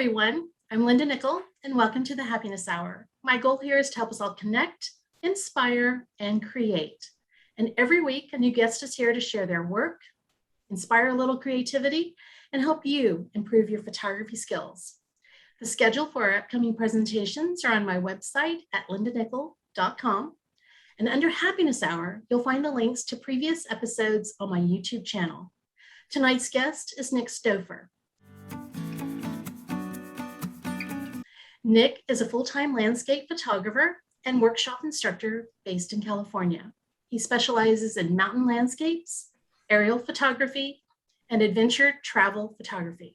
everyone. I'm Linda Nickell, and welcome to the Happiness Hour. My goal here is to help us all connect, inspire, and create. And every week, a new guest is here to share their work, inspire a little creativity, and help you improve your photography skills. The schedule for our upcoming presentations are on my website at lindanickell.com. And under Happiness Hour, you'll find the links to previous episodes on my YouTube channel. Tonight's guest is Nick Stover. Nick is a full-time landscape photographer and workshop instructor based in California. He specializes in mountain landscapes, aerial photography, and adventure travel photography.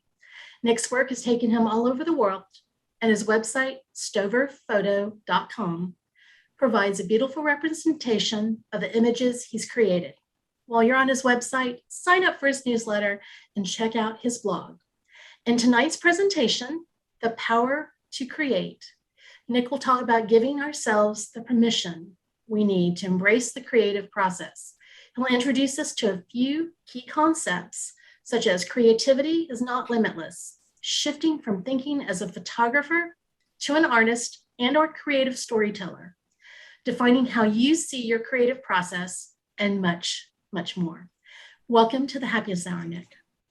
Nick's work has taken him all over the world, and his website, stoverphoto.com, provides a beautiful representation of the images he's created. While you're on his website, sign up for his newsletter and check out his blog. In tonight's presentation, The Power to Create, Nick will talk about giving ourselves the permission we need to embrace the creative process. He'll introduce us to a few key concepts, such as creativity is not limitless, shifting from thinking as a photographer to an artist and/or creative storyteller, defining how you see your creative process, and much, much more. Welcome to the Happiness Hour, Nick.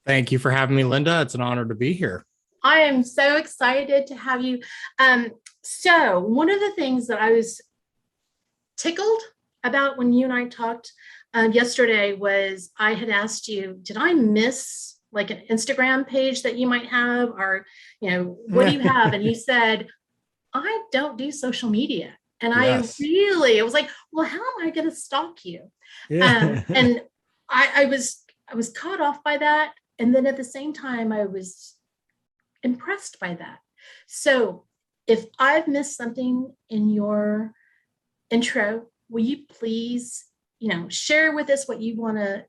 Thank you for having me, Linda. It's an honor to be here. I am so excited to have you. So one of the things that I was tickled about when you and I talked yesterday was I had asked you, did I miss like an Instagram page that you might have, or, what do you have? And you said, I don't do social media. And yes. I was like, well, how am I going to stalk you? Yeah. And I was caught off by that. And then at the same time, I was impressed by that. So if I've missed something in your intro, will you please, share with us what you want to,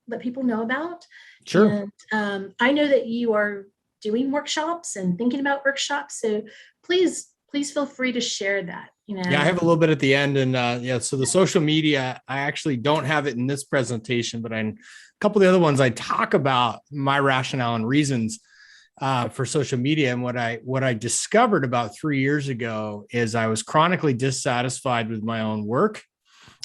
let people know about? Sure. And I know that you are doing workshops and thinking about workshops. So please feel free to share that. Yeah, I have a little bit at the end. And so the social media, I actually don't have it in this presentation, but in a couple of the other ones, I talk about my rationale and reasons for social media. And what I discovered about 3 years ago is I was chronically dissatisfied with my own work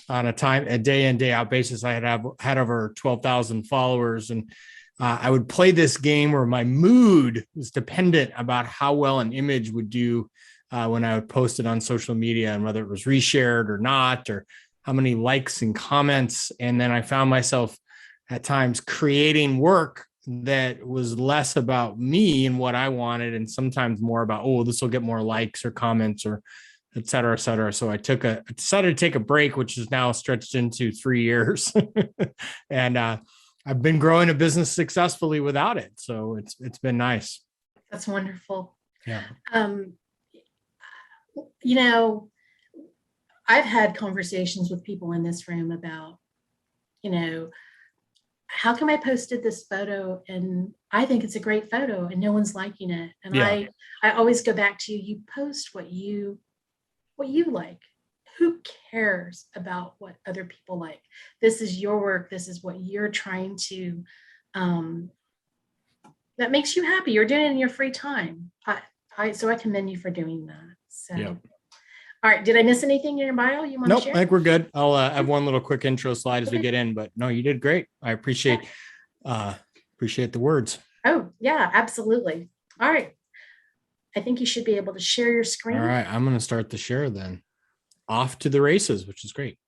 on a day in, day out basis. I had over 12,000 followers, and I would play this game where my mood was dependent about how well an image would do when I would post it on social media, and whether it was reshared or not, or how many likes and comments. And then I found myself at times creating work that was less about me and what I wanted, and sometimes more about, this will get more likes or comments, or et cetera, et cetera. So I decided to take a break, which is now stretched into 3 years. And I've been growing a business successfully without it. So it's been nice. That's wonderful. Yeah. I've had conversations with people in this room about, how come I posted this photo and I think it's a great photo and no one's liking it? And yeah. I always go back to, you post what you like. Who cares about what other people like? This is your work. This is what you're trying to, that makes you happy. You're doing it in your free time. So I commend you for doing that. So. Yeah. All right. Did I miss anything in your bio you want to share? I think we're good. I'll have one little quick intro slide as we get in, but no, you did great. I appreciate the words. Oh yeah, absolutely. All right. I think you should be able to share your screen. All right. I'm going to start the share then. Off to the races, which is great.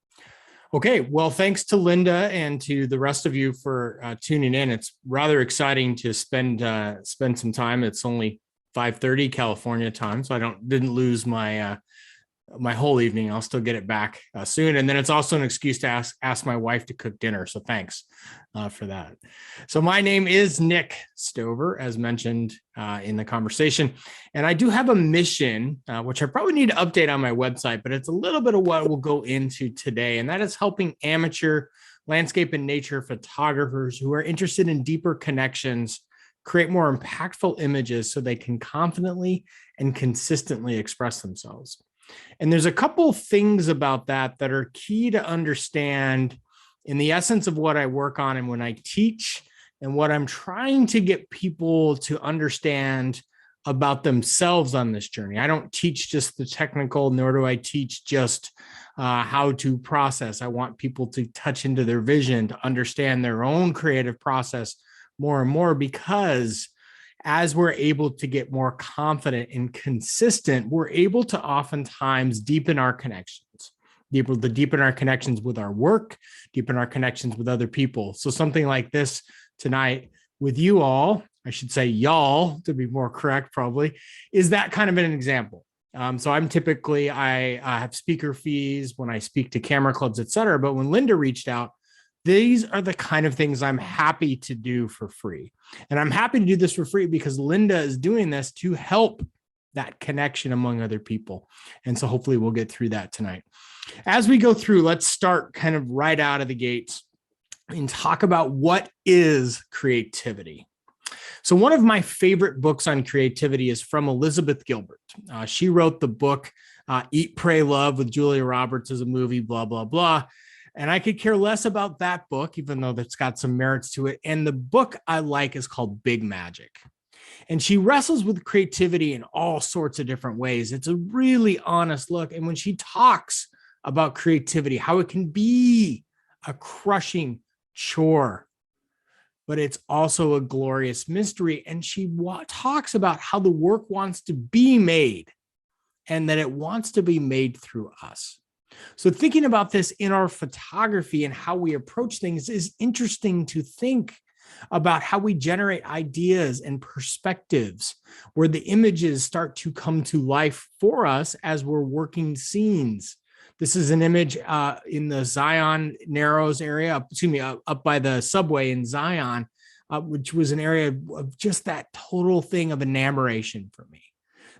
Okay. Well, thanks to Linda and to the rest of you for tuning in. It's rather exciting to spend some time. It's only 5:30 California time, so I didn't lose my whole evening. I'll still get it back soon. And then it's also an excuse to ask my wife to cook dinner. So thanks for that. So my name is Nick Stover, as mentioned in the conversation. And I do have a mission, which I probably need to update on my website, but it's a little bit of what we'll go into today. And that is helping amateur landscape and nature photographers who are interested in deeper connections create more impactful images so they can confidently and consistently express themselves. And there's a couple things about that are key to understand in the essence of what I work on and when I teach and what I'm trying to get people to understand about themselves on this journey. I don't teach just the technical, nor do I teach just how to process. I want people to touch into their vision, to understand their own creative process more and more, because as we're able to get more confident and consistent, we're able to oftentimes deepen our connections, able to deepen our connections with our work, deepen our connections with other people. So something like this tonight with you all, I should say y'all to be more correct probably, is that kind of an example. So I'm typically, I have speaker fees when I speak to camera clubs, et cetera. But when Linda reached out, these are the kind of things I'm happy to do for free. And I'm happy to do this for free because Linda is doing this to help that connection among other people. And so hopefully we'll get through that tonight. As we go through, let's start kind of right out of the gates and talk about what is creativity. So one of my favorite books on creativity is from Elizabeth Gilbert. She wrote the book, Eat, Pray, Love with Julia Roberts as a movie, blah, blah, blah. And I could care less about that book, even though that's got some merits to it. And the book I like is called Big Magic. And she wrestles with creativity in all sorts of different ways. It's a really honest look. And when she talks about creativity, how it can be a crushing chore, but it's also a glorious mystery. And she talks about how the work wants to be made and that it wants to be made through us. So thinking about this in our photography and how we approach things is interesting to think about how we generate ideas and perspectives where the images start to come to life for us as we're working scenes. This is an image in the Zion Narrows area, up by the subway in Zion, which was an area of just that total thing of enamoration for me.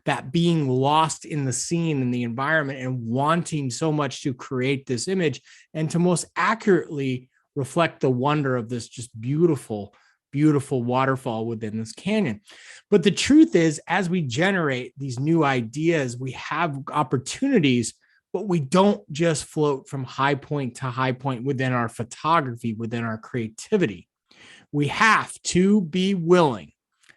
That being lost in the scene and the environment and wanting so much to create this image and to most accurately reflect the wonder of this just beautiful, beautiful waterfall within this canyon. But the truth is, as we generate these new ideas, we have opportunities, but we don't just float from high point to high point within our photography, within our creativity. We have to be willing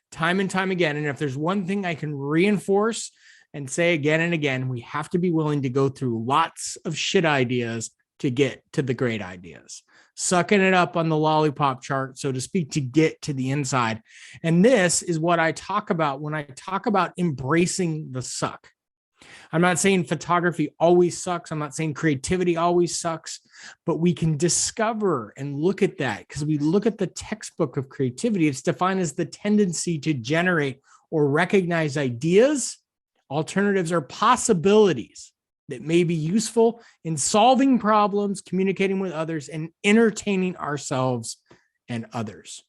time and time again. And if there's one thing I can reinforce and say again and again, we have to be willing to go through lots of shit ideas to get to the great ideas, sucking it up on the lollipop chart, so to speak, to get to the inside. And this is what I talk about when I talk about embracing the suck. I'm not saying photography always sucks. I'm not saying creativity always sucks, but we can discover and look at that because we look at the textbook of creativity. It's defined as the tendency to generate or recognize ideas, alternatives, or possibilities that may be useful in solving problems, communicating with others, and entertaining ourselves and others.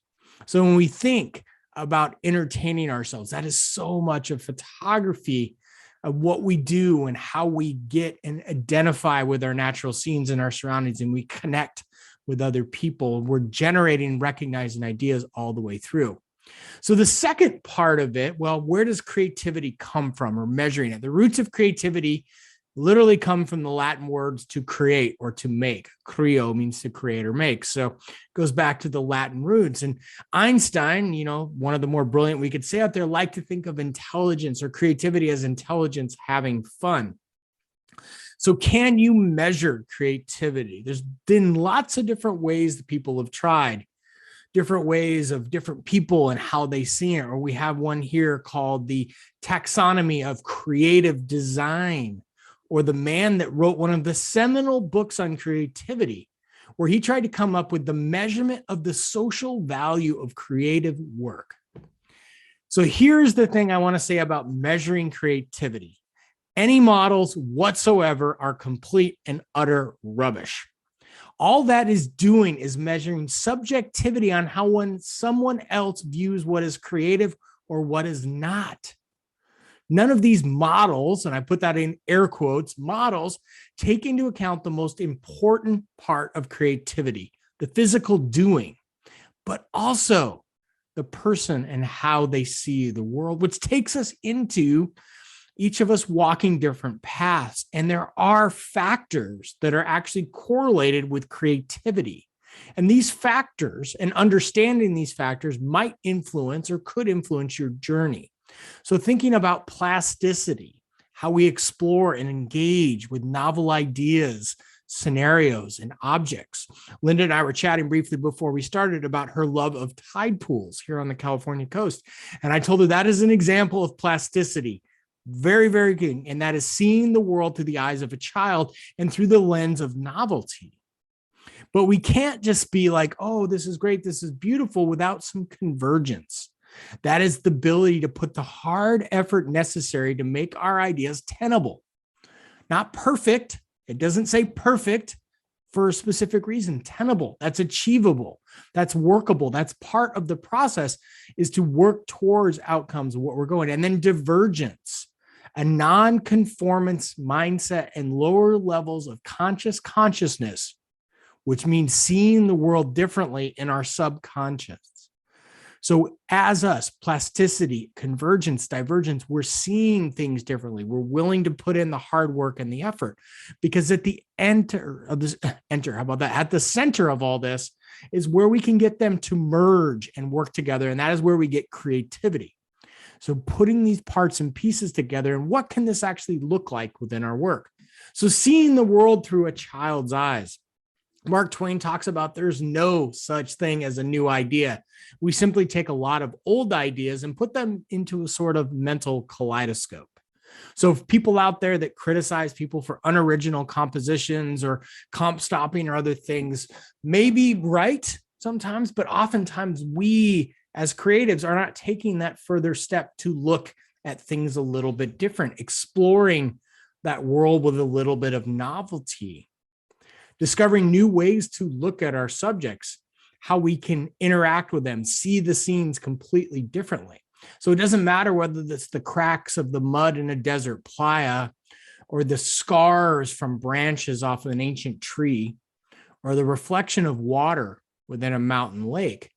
So when we think about entertaining ourselves, that is so much of photography, of what we do and how we get and identify with our natural scenes and our surroundings, and we connect with other people. We're generating, recognizing ideas all the way through. So the second part of it, well, where does creativity come from, or measuring it? The roots of creativity literally come from the Latin words to create or to make. Creo means to create or make. So it goes back to the Latin roots. And Einstein, one of the more brilliant we could say out there, liked to think of intelligence or creativity as intelligence having fun. So can you measure creativity? There's been lots of different ways that people have tried, different ways of different people and how they see it. Or we have one here called the taxonomy of creative design, or the man that wrote one of the seminal books on creativity, where he tried to come up with the measurement of the social value of creative work. So here's the thing I want to say about measuring creativity. Any models whatsoever are complete and utter rubbish. All that is doing is measuring subjectivity on how someone else views what is creative or what is not. None of these models, and I put that in air quotes, models, take into account the most important part of creativity, the physical doing, but also the person and how they see the world, which takes us into each of us walking different paths. And there are factors that are actually correlated with creativity. And these factors and understanding these factors might influence or could influence your journey. So thinking about plasticity, how we explore and engage with novel ideas, scenarios, and objects. Linda and I were chatting briefly before we started about her love of tide pools here on the California coast. And I told her that is an example of plasticity. Very, very good. And that is seeing the world through the eyes of a child and through the lens of novelty. But we can't just be like, oh, this is great, this is beautiful, without some convergence. That is the ability to put the hard effort necessary to make our ideas tenable. Not perfect. It doesn't say perfect for a specific reason. Tenable. That's achievable. That's workable. That's part of the process, is to work towards outcomes of what we're going. And then divergence, a non-conformance mindset and lower levels of consciousness, which means seeing the world differently in our subconscious. So as us, plasticity, convergence, divergence, we're seeing things differently. We're willing to put in the hard work and the effort, because at the at the center of all this is where we can get them to merge and work together. And that is where we get creativity. So putting these parts and pieces together, and what can this actually look like within our work? So seeing the world through a child's eyes. Mark Twain talks about there's no such thing as a new idea. We simply take a lot of old ideas and put them into a sort of mental kaleidoscope. So if people out there that criticize people for unoriginal compositions or comp stopping or other things may be right sometimes, but oftentimes we as creatives are not taking that further step to look at things a little bit different, exploring that world with a little bit of novelty, discovering new ways to look at our subjects, how we can interact with them, see the scenes completely differently. So it doesn't matter whether it's the cracks of the mud in a desert playa, or the scars from branches off of an ancient tree, or the reflection of water within a mountain lake.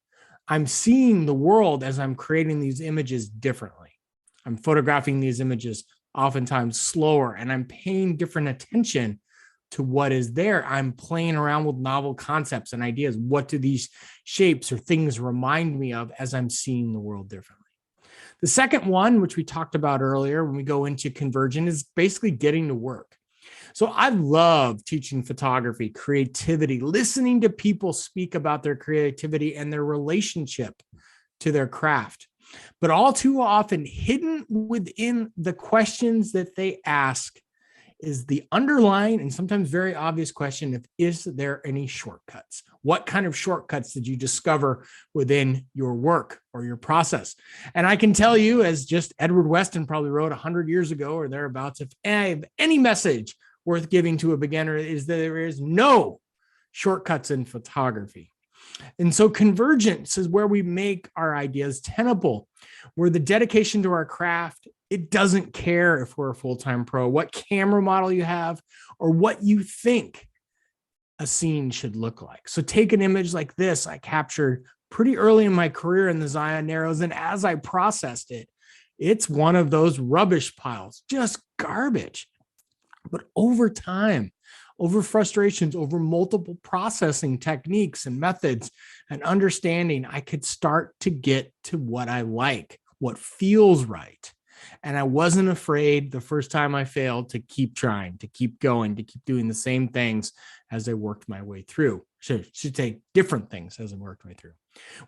I'm seeing the world as I'm creating these images differently. I'm photographing these images oftentimes slower, and I'm paying different attention to what is there. I'm playing around with novel concepts and ideas. What do these shapes or things remind me of as I'm seeing the world differently? The second one, which we talked about earlier when we go into convergence, is basically getting to work. So I love teaching photography, creativity, listening to people speak about their creativity and their relationship to their craft. But all too often, hidden within the questions that they ask is the underlying and sometimes very obvious question of, is there any shortcuts? What kind of shortcuts did you discover within your work or your process? And I can tell you, as just Edward Weston probably wrote 100 years ago or thereabouts, if any message worth giving to a beginner, is that there is no shortcuts in photography. And so convergence is where we make our ideas tenable, where the dedication to our craft, it doesn't care if we're a full-time pro, what camera model you have, or what you think a scene should look like. So take an image like this I captured pretty early in my career in the Zion Narrows, and as I processed it, it's one of those rubbish piles, just garbage. But over time, over frustrations, over multiple processing techniques and methods and understanding, I could start to get to what I like, what feels right. And I wasn't afraid the first time I failed to keep trying, to keep going, to keep doing the same things as I worked my way through. Should say different things as I worked my way through,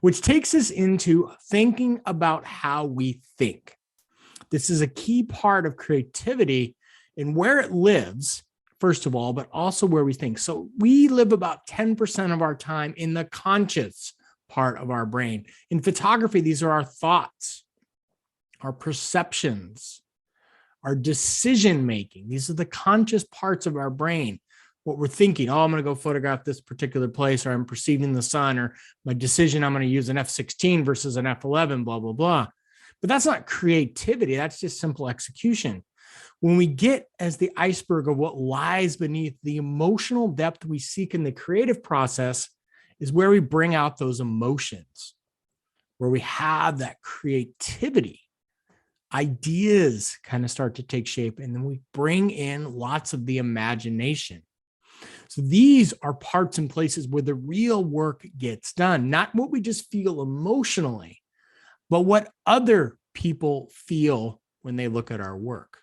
which takes us into thinking about how we think. This is a key part of creativity and where it lives, first of all, but also where we think. So we live about 10% of our time in the conscious part of our brain. In photography, these are our thoughts, our perceptions, our decision-making. These are the conscious parts of our brain. What we're thinking, oh, I'm going to go photograph this particular place, or I'm perceiving the sun, or my decision, I'm going to use an F16 versus an F11, blah, blah, blah. But that's not creativity. That's just simple execution. When we get as the iceberg of what lies beneath, the emotional depth we seek in the creative process is where we bring out those emotions, where we have that creativity. Ideas kind of start to take shape, and then we bring in lots of the imagination. So these are parts and places where the real work gets done, not what we just feel emotionally, but what other people feel when they look at our work.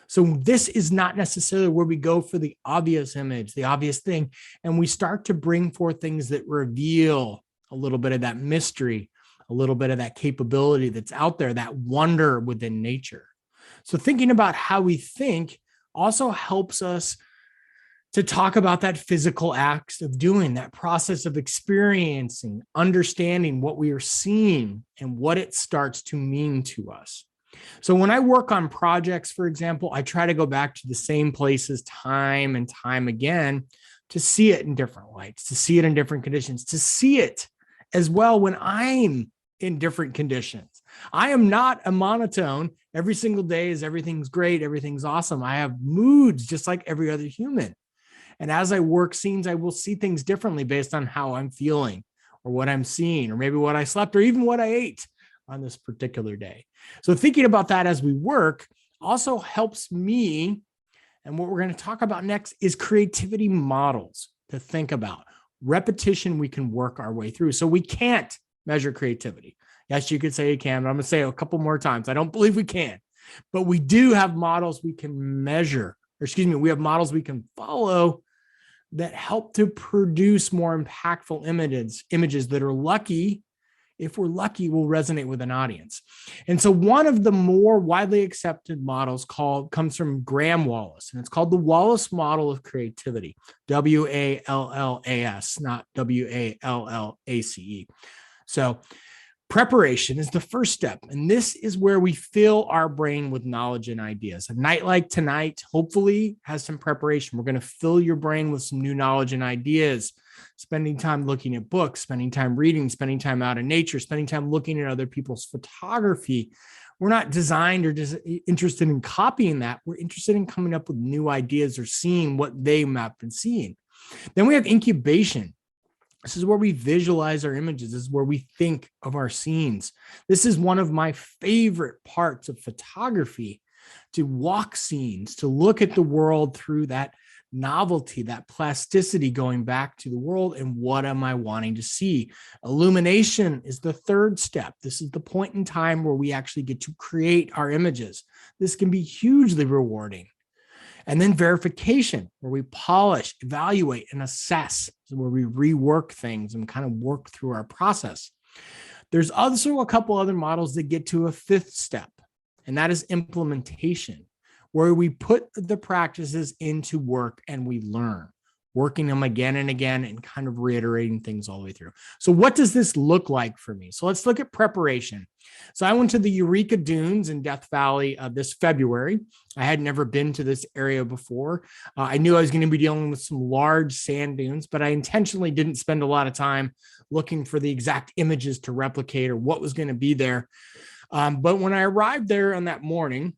So this is not necessarily where we go for the obvious image, the obvious thing, and we start to bring forth things that reveal a little bit of that mystery, a little bit of that capability that's out there, that wonder within nature. So thinking about how we think also helps us to talk about that physical act of doing, that process of experiencing, understanding what we are seeing and what it starts to mean to us. So when I work on projects, for example, I try to go back to the same places time and time again to see it in different lights, to see it in different conditions, to see it as well when I'm in different conditions. I am not a monotone. Every single day is everything's great, everything's awesome. I have moods just like every other human. And as I work scenes, I will see things differently based on how I'm feeling or what I'm seeing, or maybe what I slept, or even what I ate on this particular day. So thinking about that as we work also helps me. And what we're going to talk about next is creativity models to think about. Repetition, we can work our way through. So we can't measure creativity. Yes, you could say you can, but I'm going to say it a couple more times. I don't believe we can, but we do have models we can measure, or excuse me, we have models we can follow that help to produce more impactful images that are lucky. If we're lucky, will resonate with an audience. And so one of the more widely accepted models comes from Graham Wallace, and it's called the Wallace model of creativity, WALLAS, not WALLACE. So preparation is the first step. And this is where we fill our brain with knowledge and ideas. A night like tonight, hopefully, has some preparation. We're going to fill your brain with some new knowledge and ideas, spending time looking at books, spending time reading, spending time out in nature, spending time looking at other people's photography. We're not designed or interested in copying that. We're interested in coming up with new ideas or seeing what they have been seeing. Then we have incubation. This is where we visualize our images. This is where we think of our scenes. This is one of my favorite parts of photography, to walk scenes, to look at the world through that novelty, that plasticity, going back to the world and what am I wanting to see. Illumination is the third step. This is the point in time where we actually get to create our images. This can be hugely rewarding. And then verification, where we polish, evaluate, and assess, where we rework things and kind of work through our process. There's also a couple other models that get to a fifth step, and that is implementation, where we put the practices into work and we learn, working them again and again and kind of reiterating things all the way through. So what does this look like for me? So let's look at preparation. So I went to the Eureka Dunes in Death Valley this February. I had never been to this area before. I knew I was going to be dealing with some large sand dunes, but I intentionally didn't spend a lot of time looking for the exact images to replicate or what was going to be there. But when I arrived there on that morning,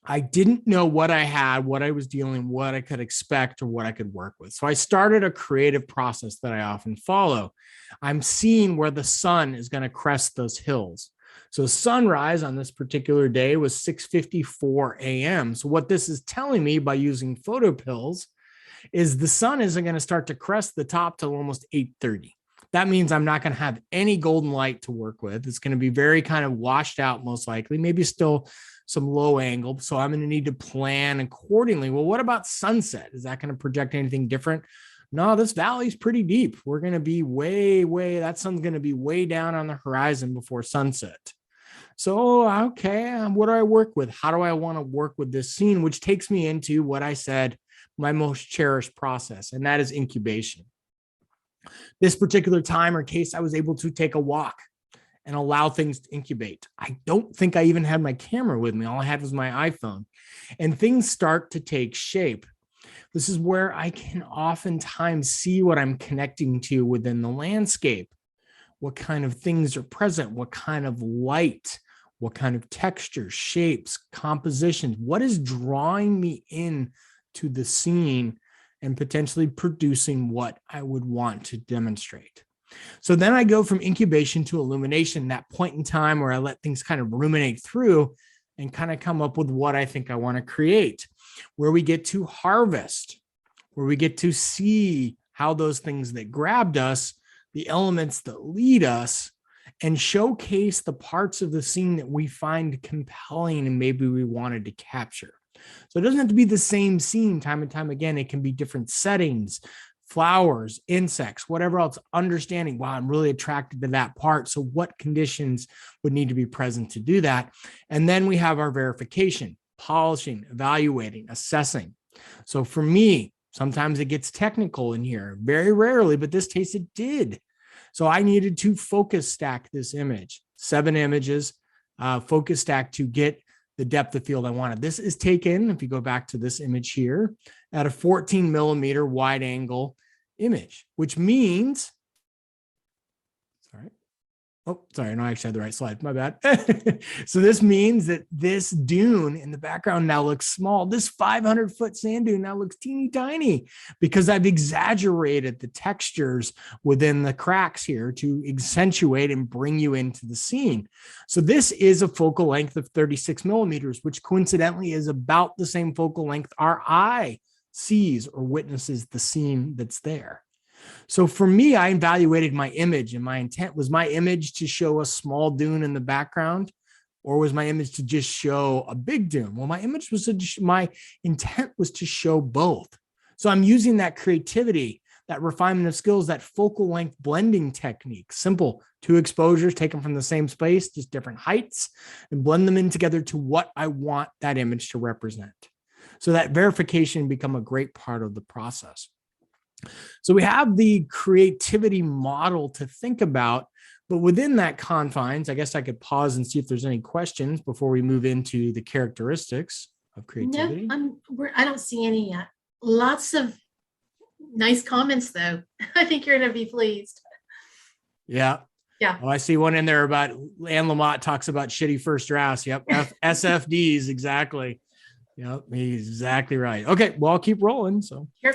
I didn't know what I had, what I was dealing, what I could expect, or what I could work with. So I started a creative process that I often follow. I'm seeing where the sun is going to crest those hills. So sunrise on this particular day was 6:54 a.m. So what this is telling me by using photo pills is the sun isn't going to start to crest the top till almost 8:30. That means I'm not going to have any golden light to work with. It's going to be very kind of washed out, most likely, maybe still some low angle. So I'm going to need to plan accordingly. Well, what about sunset? Is that going to project anything different? No, this valley is pretty deep. We're going to be that sun's going to be way down on the horizon before sunset. So, okay, what do I work with? How do I want to work with this scene? Which takes me into what I said, my most cherished process, and that is incubation. This particular time or case, I was able to take a walk and allow things to incubate. I don't think I even had my camera with me. All I had was my iPhone, and things start to take shape. This is where I can oftentimes see what I'm connecting to within the landscape. What kind of things are present? What kind of light? What kind of textures, shapes, compositions? What is drawing me in to the scene and potentially producing what I would want to demonstrate? So then I go from incubation to illumination, that point in time where I let things kind of ruminate through and kind of come up with what I think I want to create, where we get to harvest, where we get to see how those things that grabbed us, the elements that lead us, and showcase the parts of the scene that we find compelling and maybe we wanted to capture. So it doesn't have to be the same scene time and time again. It can be different settings, flowers, insects, whatever else, understanding, wow, I'm really attracted to that part. So what conditions would need to be present to do that? And then we have our verification, polishing, evaluating, assessing. So for me, sometimes it gets technical in here, very rarely, but this case it did. So I needed to focus stack this image, 7 images, focus stack to get the depth of field I wanted. This is taken, if you go back to this image here, at a 14 millimeter wide angle image, which means, sorry. Oh, sorry, no, I actually had the right slide. My bad. So this means that this dune in the background now looks small. This 500-foot sand dune now looks teeny tiny because I've exaggerated the textures within the cracks here to accentuate and bring you into the scene. So this is a focal length of 36 millimeters, which coincidentally is about the same focal length our eye sees or witnesses the scene that's there. So for me, I evaluated my image, and my intent was my image to show a small dune in the background, or was my image to just show a big dune? Well, my intent was to show both. So I'm using that creativity, that refinement of skills, that focal length blending technique, simple, 2 exposures taken from the same space, just different heights, and blend them in together to what I want that image to represent. So that verification become a great part of the process. So we have the creativity model to think about, but within that confines, I guess I could pause and see if there's any questions before we move into the characteristics of creativity. No, I don't see any yet. Lots of nice comments, though. I think you're going to be pleased. Yeah. Yeah. Oh, I see one in there about Anne Lamott talks about shitty first drafts. Yep. SFDs. Exactly. Yep. He's exactly right. Okay. Well, I'll keep rolling. So, sure.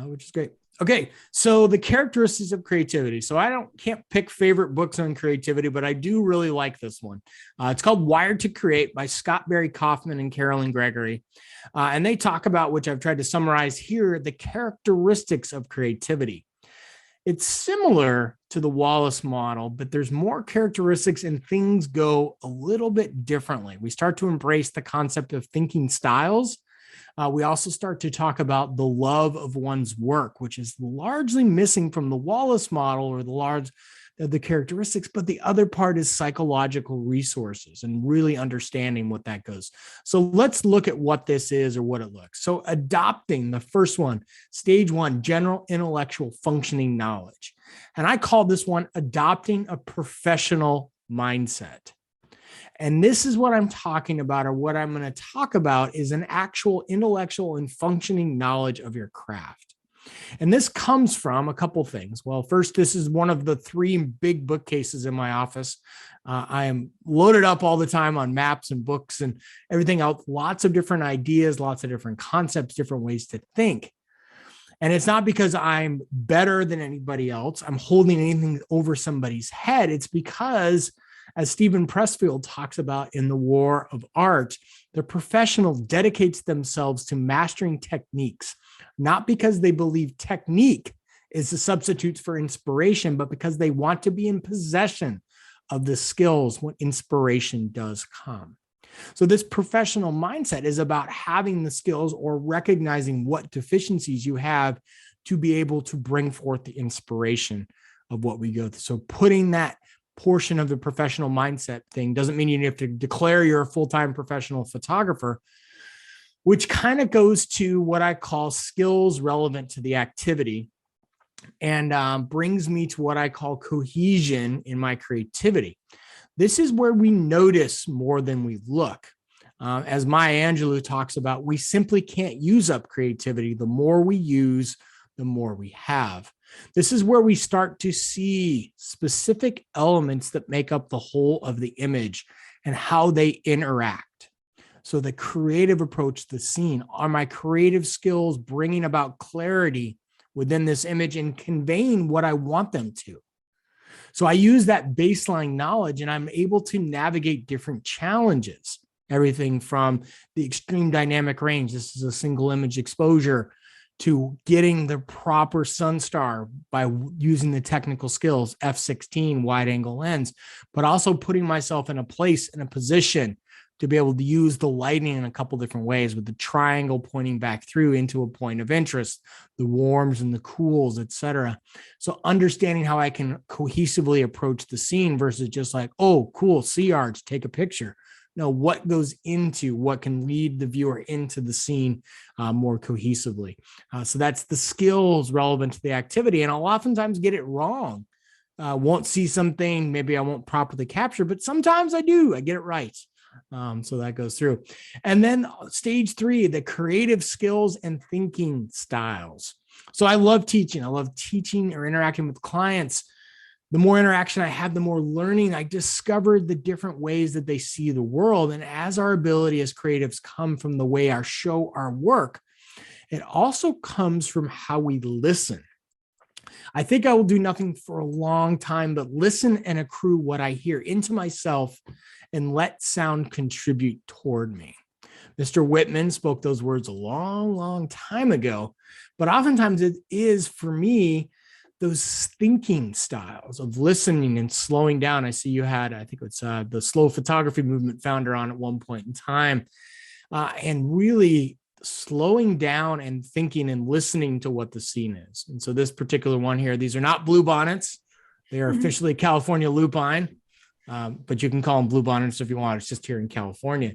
Which is great. Okay, so the characteristics of creativity. So I can't pick favorite books on creativity, but I do really like this one. It's called Wired to Create by Scott Barry Kaufman and Carolyn Gregory. And they talk about, which I've tried to summarize here, the characteristics of creativity. It's similar to the Wallace model, but there's more characteristics and things go a little bit differently. We start to embrace the concept of thinking styles. We also start to talk about the love of one's work, which is largely missing from the Wallace model or the characteristics, but the other part is psychological resources and really understanding what that goes. So let's look at what this is or what it looks. So adopting the first one, stage 1, general intellectual functioning knowledge. And I call this one adopting a professional mindset. And this is what I'm talking about, or what I'm going to talk about is an actual intellectual and functioning knowledge of your craft. And this comes from a couple things. Well, first, this is one of the 3 big bookcases in my office. I am loaded up all the time on maps and books and everything else, lots of different ideas, lots of different concepts, different ways to think. And it's not because I'm better than anybody else. I'm holding anything over somebody's head. It's because, as Stephen Pressfield talks about in The War of Art, the professional dedicates themselves to mastering techniques, not because they believe technique is a substitute for inspiration, but because they want to be in possession of the skills when inspiration does come. So this professional mindset is about having the skills or recognizing what deficiencies you have to be able to bring forth the inspiration of what we go through. So putting that portion of the professional mindset thing doesn't mean you have to declare you're a full-time professional photographer, which kind of goes to what I call skills relevant to the activity and brings me to what I call cohesion in my creativity. This is where we notice more than we look. As Maya Angelou talks about, we simply can't use up creativity. The more we use, the more we have. This is where we start to see specific elements that make up the whole of the image and how they interact. So the creative approach to the scene, are my creative skills bringing about clarity within this image and conveying what I want them to? So I use that baseline knowledge and I'm able to navigate different challenges, everything from the extreme dynamic range. This is a single image exposure to getting the proper sun star by using the technical skills, f16 wide angle lens, but also putting myself in a place, in a position to be able to use the lighting in a couple different ways, with the triangle pointing back through into a point of interest, the warms and the cools, etc. So understanding how I can cohesively approach the scene versus just like, oh, cool, sea arch, take a picture. No, what goes into what can lead the viewer into the scene more cohesively. So that's the skills relevant to the activity. And I'll oftentimes get it wrong. Won't see something, maybe I won't properly capture, but sometimes I do, I get it right. So that goes through. And then stage 3, the creative skills and thinking styles. So I love teaching. I love teaching or interacting with clients. The more interaction I have, the more learning I discovered the different ways that they see the world. And as our ability as creatives come from the way our show our work, it also comes from how we listen. I think I will do nothing for a long time but listen and accrue what I hear into myself and let sound contribute toward me. Mr. Whitman spoke those words a long, long time ago, but oftentimes it is for me those thinking styles of listening and slowing down. I see you had, I think it's the slow photography movement founder on at one point in time, and really slowing down and thinking and listening to what the scene is. And so this particular one here, these are not blue bonnets. They are officially California lupine, but you can call them blue bonnets if you want. It's just here in California.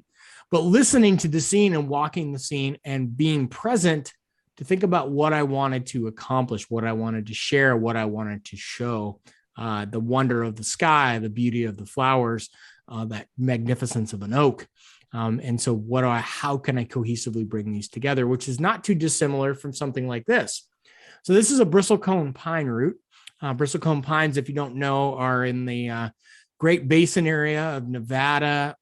But listening to the scene and walking the scene and being present to think about what I wanted to accomplish, what I wanted to share, what I wanted to show, the wonder of the sky, the beauty of the flowers, that magnificence of an oak. And so how can I cohesively bring these together, which is not too dissimilar from something like this. So this is a bristlecone pine root. Bristlecone pines, if you don't know, are in the Great Basin area of Nevada,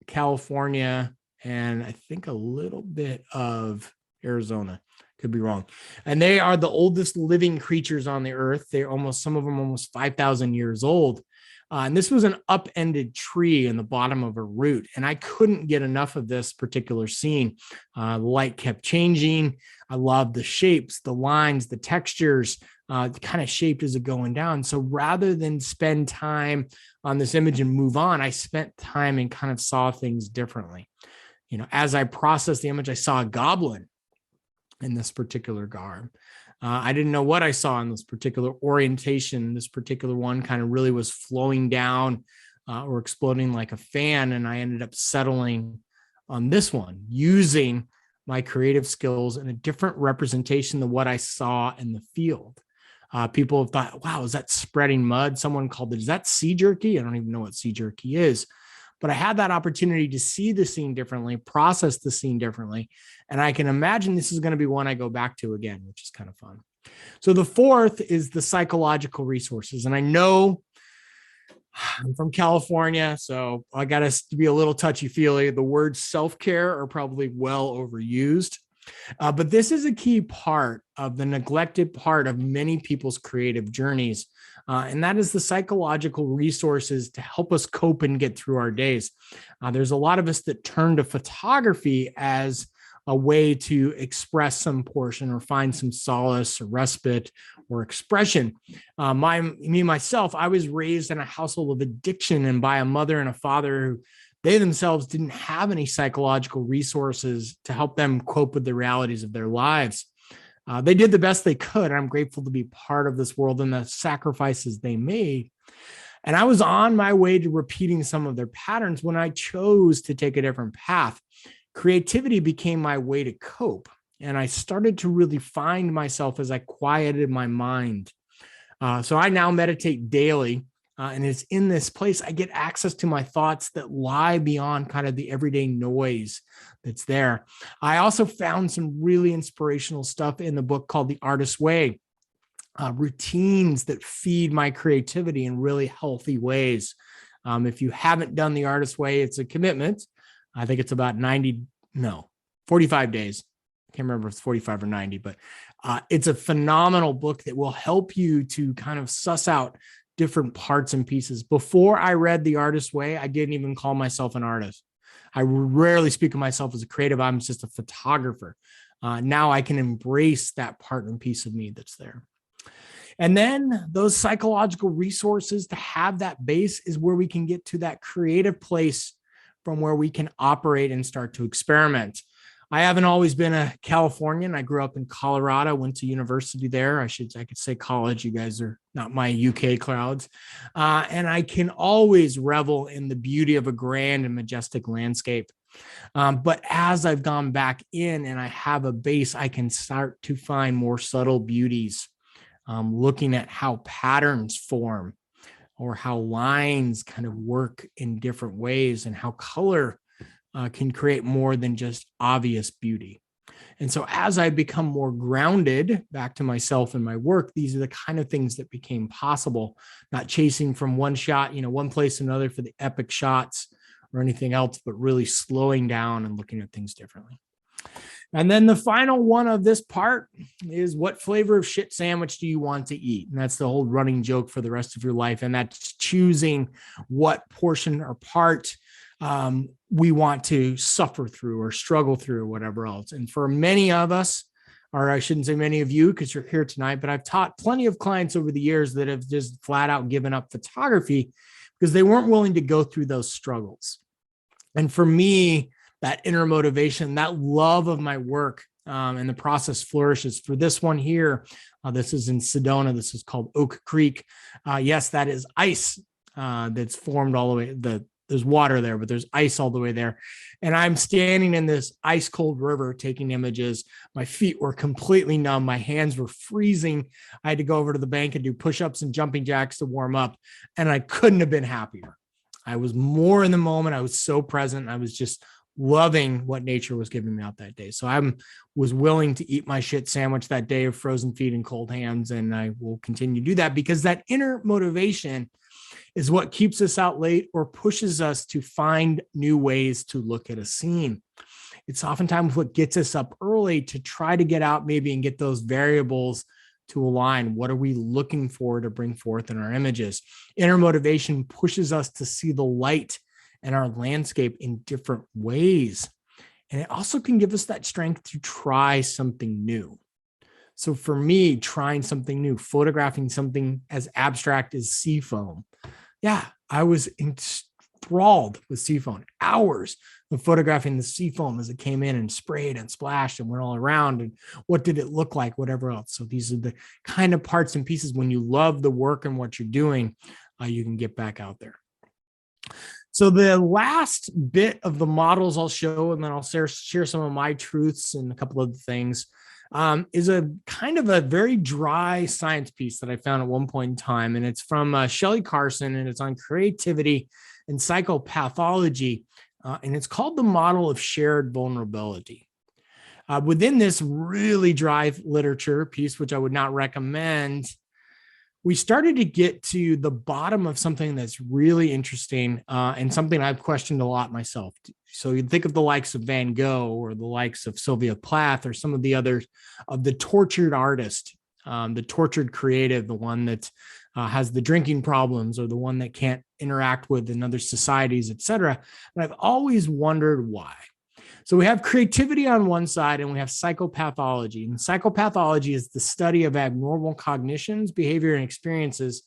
California, and I think a little bit of Arizona. Could be wrong. And they are the oldest living creatures on the earth. Some of them almost 5,000 years old. And this was an upended tree in the bottom of a root. And I couldn't get enough of this particular scene. The light kept changing. I loved the shapes, the lines, the textures, kind of shaped as it going down. So rather than spend time on this image and move on, I spent time and kind of saw things differently. You know, as I processed the image, I saw a goblin in this particular garb. I didn't know what I saw in this particular orientation. This particular one kind of really was flowing down or exploding like a fan. And I ended up settling on this one, using my creative skills in a different representation than what I saw in the field. People have thought, wow, is that spreading mud? Someone called it, is that sea jerky? I don't even know what sea jerky is. But I had that opportunity to see the scene differently, process the scene differently. And I can imagine this is going to be one I go back to again, which is kind of fun. So the fourth is the psychological resources. And I know I'm from California, so I got to be a little touchy-feely. The words self-care are probably well overused. But this is a key part of the neglected part of many people's creative journeys. And that is the psychological resources to help us cope and get through our days. There's a lot of us that turn to photography as a way to express some portion or find some solace or respite or expression. Myself, I was raised in a household of addiction and by a mother and a father who they themselves didn't have any psychological resources to help them cope with the realities of their lives. They did the best they could. And I'm grateful to be part of this world and the sacrifices they made. And I was on my way to repeating some of their patterns when I chose to take a different path. Creativity became my way to cope. And I started to really find myself as I quieted my mind. So I now meditate daily. And it's in this place I get access to my thoughts that lie beyond kind of the everyday noise that's there. I also found some really inspirational stuff in the book called The Artist's Way, routines that feed my creativity in really healthy ways. If you haven't done The Artist's Way, it's a commitment. I think it's about 45 days. I can't remember if it's 45 or 90, but it's a phenomenal book that will help you to kind of suss out different parts and pieces. Before I read The Artist's Way, I didn't even call myself an artist. I rarely speak of myself as a creative. I'm just a photographer. Now I can embrace that part and piece of me that's there. And then those psychological resources to have that base is where we can get to that creative place from where we can operate and start to experiment. I haven't always been a Californian. I grew up in Colorado, went to university there. I could say college. You guys are not my UK crowds. And I can always revel in the beauty of a grand and majestic landscape. But as I've gone back in and I have a base, I can start to find more subtle beauties, looking at how patterns form or how lines kind of work in different ways and how color can create more than just obvious beauty. And so as I become more grounded back to myself and my work, these are the kind of things that became possible, not chasing from one shot, one place to another for the epic shots or anything else, but really slowing down and looking at things differently. And then the final one of this part is, what flavor of shit sandwich do you want to eat? And that's the whole running joke for the rest of your life. And that's choosing what portion or part we want to suffer through or struggle through or whatever else. And for many of us, or I shouldn't say many of you because you're here tonight, but I've taught plenty of clients over the years that have just flat out given up photography because they weren't willing to go through those struggles. And for me, that inner motivation, that love of my work, and the process flourishes. For this one here, this is in Sedona. This is called Oak Creek. Yes, that is ice that's formed all the way. There's water there, but there's ice all the way there. And I'm standing in this ice cold river taking images. My feet were completely numb. My hands were freezing. I had to go over to the bank and do push-ups and jumping jacks to warm up. And I couldn't have been happier. I was more in the moment. I was so present. I was just loving what nature was giving me out that day. So I was willing to eat my shit sandwich that day of frozen feet and cold hands. And I will continue to do that because that inner motivation is what keeps us out late or pushes us to find new ways to look at a scene. It's oftentimes what gets us up early to try to get out maybe and get those variables to align. What are we looking for to bring forth in our images? Inner motivation pushes us to see the light in our landscape in different ways. And it also can give us that strength to try something new. So for me, trying something new, photographing something as abstract as sea foam. Yeah, I was enthralled with sea foam, hours of photographing the sea foam as it came in and sprayed and splashed and went all around. And what did it look like, whatever else. So these are the kind of parts and pieces when you love the work and what you're doing, you can get back out there. So the last bit of the models I'll show, and then I'll share some of my truths and a couple of things, is a kind of a very dry science piece that I found at one point in time. And it's from Shelley Carson, and it's on creativity and psychopathology. And it's called the model of shared vulnerability. Within this really dry literature piece, which I would not recommend, we started to get to the bottom of something that's really interesting and something I've questioned a lot myself. So you'd think of the likes of Van Gogh or the likes of Sylvia Plath or some of the others of the tortured artist, the tortured creative, the one that has the drinking problems or the one that can't interact with in other societies, et cetera. And I've always wondered why. So we have creativity on one side and we have psychopathology. And psychopathology is the study of abnormal cognitions, behavior, and experiences,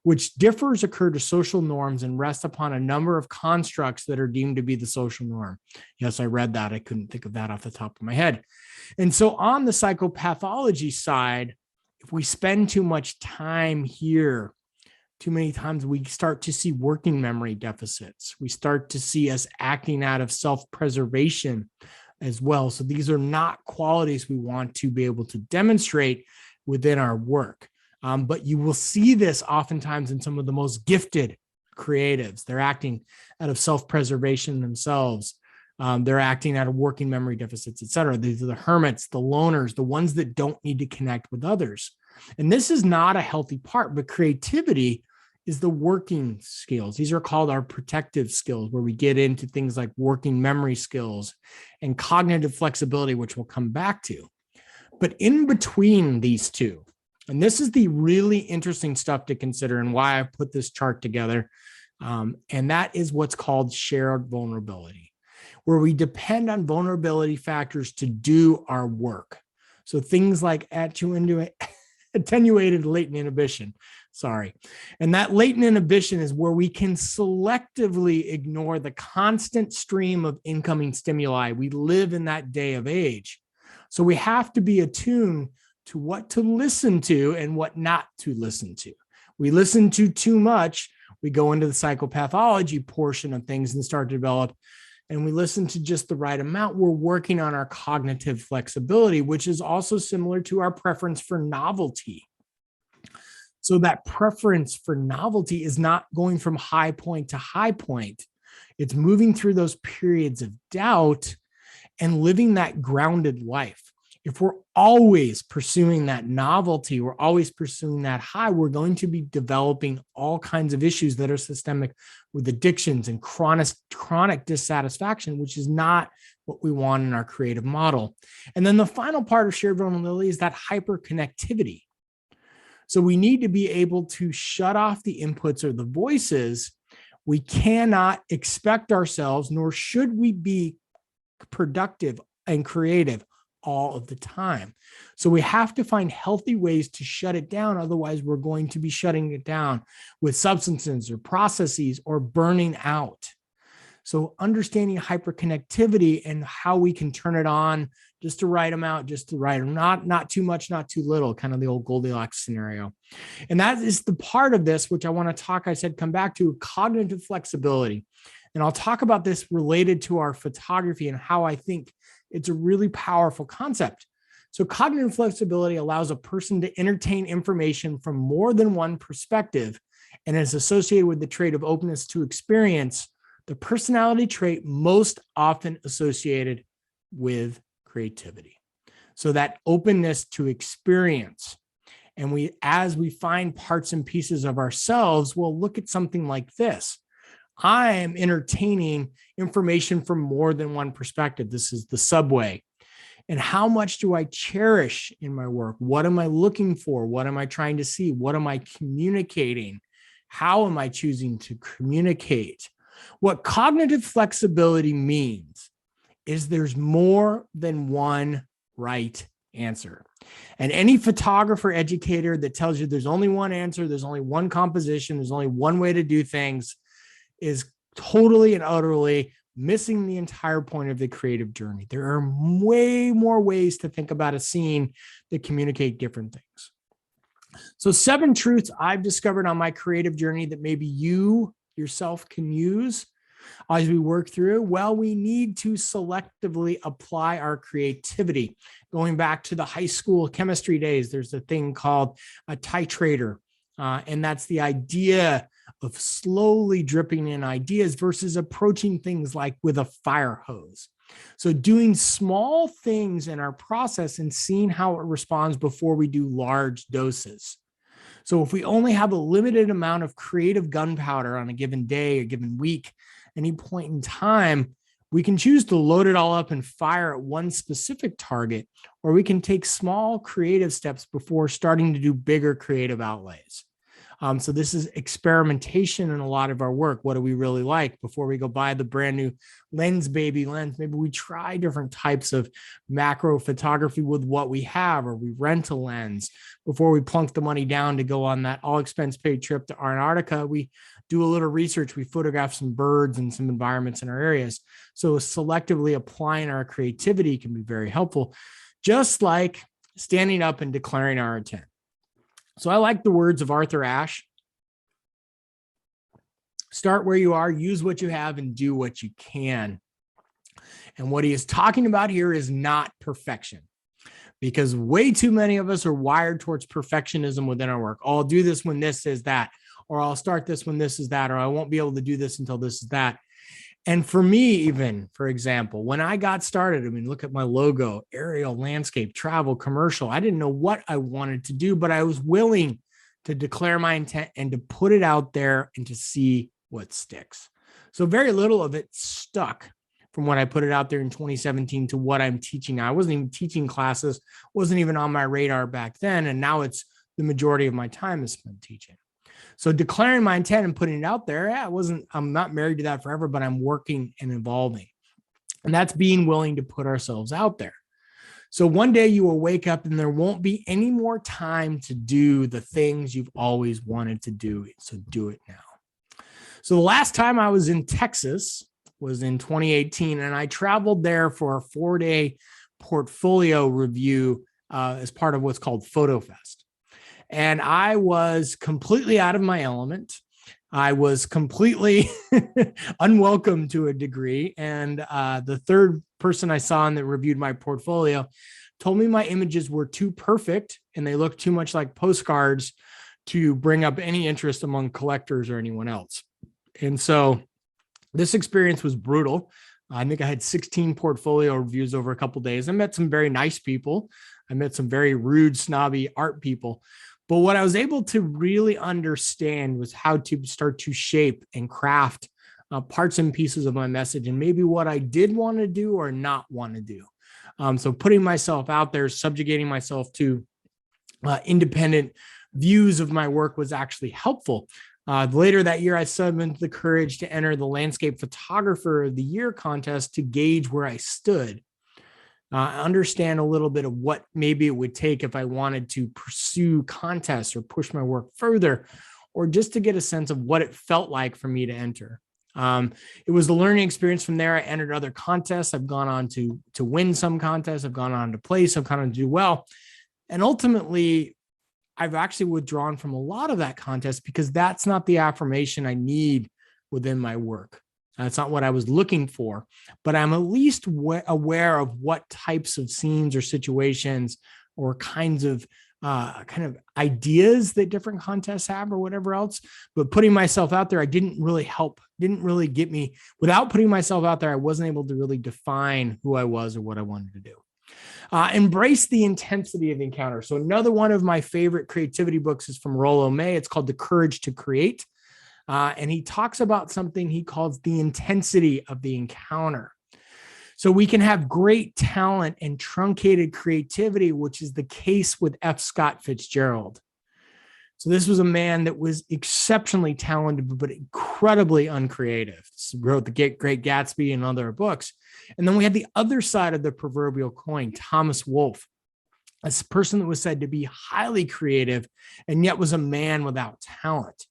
which occur to social norms and rest upon a number of constructs that are deemed to be the social norm. Yes, I read that. I couldn't think of that off the top of my head. And so on the psychopathology side, if we spend too much time here, too many times we start to see working memory deficits. We start to see us acting out of self-preservation as well. So these are not qualities we want to be able to demonstrate within our work. But you will see this oftentimes in some of the most gifted creatives. They're acting out of self-preservation themselves. They're acting out of working memory deficits, et cetera. These are the hermits, the loners, the ones that don't need to connect with others. And this is not a healthy part, but creativity is the working skills. These are called our protective skills, where we get into things like working memory skills and cognitive flexibility, which we'll come back to. But in between these two, and this is the really interesting stuff to consider and why I put this chart together, and that is what's called shared vulnerability. where we depend on vulnerability factors to do our work. So things like attenuated latent inhibition. Sorry. And that latent inhibition is where we can selectively ignore the constant stream of incoming stimuli. We live in that day of age. So we have to be attuned to what to listen to and what not to listen to. We listen to too much, we go into the psychopathology portion of things and start to develop. And we listen to just the right amount, we're working on our cognitive flexibility, which is also similar to our preference for novelty. So that preference for novelty is not going from high point to high point. It's moving through those periods of doubt and living that grounded life. If we're always pursuing that novelty, we're always pursuing that high, we're going to be developing all kinds of issues that are systemic with addictions and chronic dissatisfaction, which is not what we want in our creative model. And then the final part of shared vulnerability is that hyperconnectivity. So we need to be able to shut off the inputs or the voices. We cannot expect ourselves, nor should we be productive and creative all of the time. So we have to find healthy ways to shut it down. Otherwise, we're going to be shutting it down with substances or processes or burning out. So understanding hyperconnectivity and how we can turn it on just the right amount, just the right, not too much, not too little, kind of the old Goldilocks scenario. And that is the part of this, which I want to talk, I said, come back to cognitive flexibility. And I'll talk about this related to our photography and how I think it's a really powerful concept. So cognitive flexibility allows a person to entertain information from more than one perspective and is associated with the trait of openness to experience, the personality trait most often associated with creativity. So that openness to experience. And as we find parts and pieces of ourselves, we'll look at something like this. I am entertaining information from more than one perspective. This is the subway. And how much do I cherish in my work? What am I looking for? What am I trying to see? What am I communicating? How am I choosing to communicate? What cognitive flexibility means is there's more than one right answer. And any photographer educator that tells you there's only one answer, there's only one composition, there's only one way to do things is totally and utterly missing the entire point of the creative journey. There are way more ways to think about a scene that communicate different things. So 7 truths I've discovered on my creative journey that maybe you yourself can use as we work through. Well, we need to selectively apply our creativity. Going back to the high school chemistry days, there's a thing called a titrator. And that's the idea of slowly dripping in ideas versus approaching things like with a fire hose. So doing small things in our process and seeing how it responds before we do large doses. So if we only have a limited amount of creative gunpowder on a given day, a given week, any point in time, we can choose to load it all up and fire at one specific target, or we can take small creative steps before starting to do bigger creative outlays. So this is experimentation in a lot of our work. What do we really like? Before we go buy the brand new baby lens, maybe we try different types of macro photography with what we have, or we rent a lens. Before we plunk the money down to go on that all expense paid trip to Antarctica, we do a little research. We photograph some birds and some environments in our areas. So selectively applying our creativity can be very helpful, just like standing up and declaring our intent. So I like the words of Arthur Ashe. Start where you are, use what you have, and do what you can. And what he is talking about here is not perfection, because way too many of us are wired towards perfectionism within our work. Oh, I'll do this when this is that, or I'll start this when this is that, or I won't be able to do this until this is that. And for me, even, for example, when I got started, I mean, look at my logo, aerial, landscape, travel, commercial. I didn't know what I wanted to do, but I was willing to declare my intent and to put it out there and to see what sticks. So very little of it stuck from when I put it out there in 2017 to what I'm teaching now. I wasn't even teaching classes, wasn't even on my radar back then. And now it's the majority of my time is spent teaching. So declaring my intent and putting it out there, I'm not married to that forever, but I'm working and evolving. And that's being willing to put ourselves out there. So one day you will wake up and there won't be any more time to do the things you've always wanted to do. So do it now. So the last time I was in Texas was in 2018, and I traveled there for a 4-day portfolio review as part of what's called Photo Fest. And I was completely out of my element. I was completely unwelcome to a degree. And the third person I saw and that reviewed my portfolio told me my images were too perfect and they looked too much like postcards to bring up any interest among collectors or anyone else. And so this experience was brutal. I think I had 16 portfolio reviews over a couple of days. I met some very nice people. I met some very rude, snobby art people. But what I was able to really understand was how to start to shape and craft parts and pieces of my message, and maybe what I did want to do or not want to do. So putting myself out there, subjugating myself to independent views of my work was actually helpful. Later that year, I summoned the courage to enter the Landscape Photographer of the Year contest to gauge where I stood. Understand a little bit of what maybe it would take if I wanted to pursue contests or push my work further, or just to get a sense of what it felt like for me to enter. It was the learning experience from there. I entered other contests. I've gone on to win some contests. I've gone on to place. I've gone on to do well. And ultimately, I've actually withdrawn from a lot of that contest because that's not the affirmation I need within my work. That's not what I was looking for, but I'm at least aware of what types of scenes or situations or kinds of ideas that different contests have or whatever else. But putting myself out there, I didn't really get me. Without putting myself out there, I wasn't able to really define who I was or what I wanted to do. Embrace the intensity of the encounter. So another one of my favorite creativity books is from Rollo May. It's called The Courage to Create. And he talks about something he calls the intensity of the encounter. So we can have great talent and truncated creativity, which is the case with F. Scott Fitzgerald. So this was a man that was exceptionally talented, but incredibly uncreative. He wrote The Great Gatsby and other books. And then we had the other side of the proverbial coin, Thomas Wolfe, a person that was said to be highly creative and yet was a man without talent.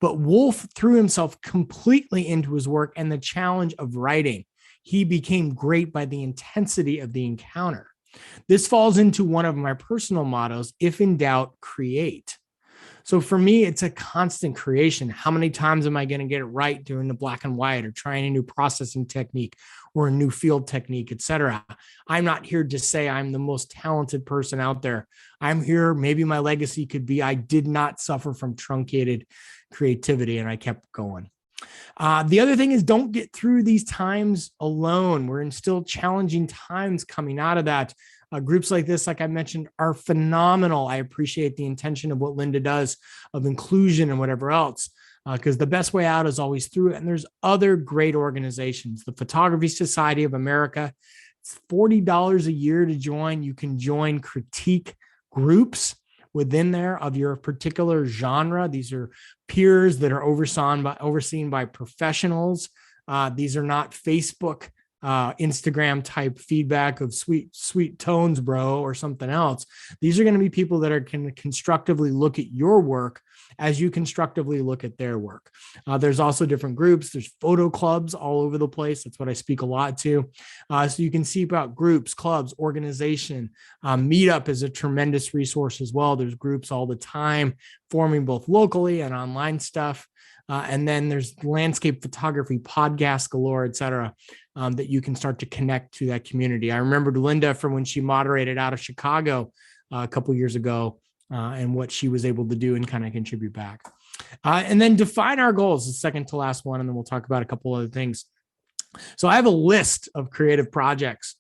But Wolfe threw himself completely into his work and the challenge of writing. He became great by the intensity of the encounter. This falls into one of my personal mottos: if in doubt, create. So for me, it's a constant creation. How many times am I going to get it right doing the black and white or trying a new processing technique or a new field technique, et cetera? I'm not here to say I'm the most talented person out there. I'm here, maybe my legacy could be I did not suffer from truncated creativity and I kept going. The other thing is, don't get through these times alone. We're in still challenging times coming out of that. Groups like this, like I mentioned, are phenomenal. I appreciate the intention of what Linda does of inclusion and whatever else, because the best way out is always through it. And there's other great organizations. The Photography Society of America, it's $40 a year to join. You can join critique groups within there of your particular genre. These are peers that are overseen by professionals. These are not Facebook, Instagram type feedback of sweet tones, bro, or something else. These are going to be people that are going to constructively look at your work as you constructively look at their work. There's also different groups. There's photo clubs all over the place. That's what I speak a lot to. So you can see about groups, clubs, organization. Meetup is a tremendous resource as well. There's groups all the time forming both locally and online stuff. And then there's landscape photography, podcasts galore, et cetera, that you can start to connect to that community. I remembered Linda from when she moderated out of Chicago a couple of years ago, and what she was able to do and kind of contribute back. And then define our goals, the second to last one, and then we'll talk about a couple other things. So I have a list of creative projects,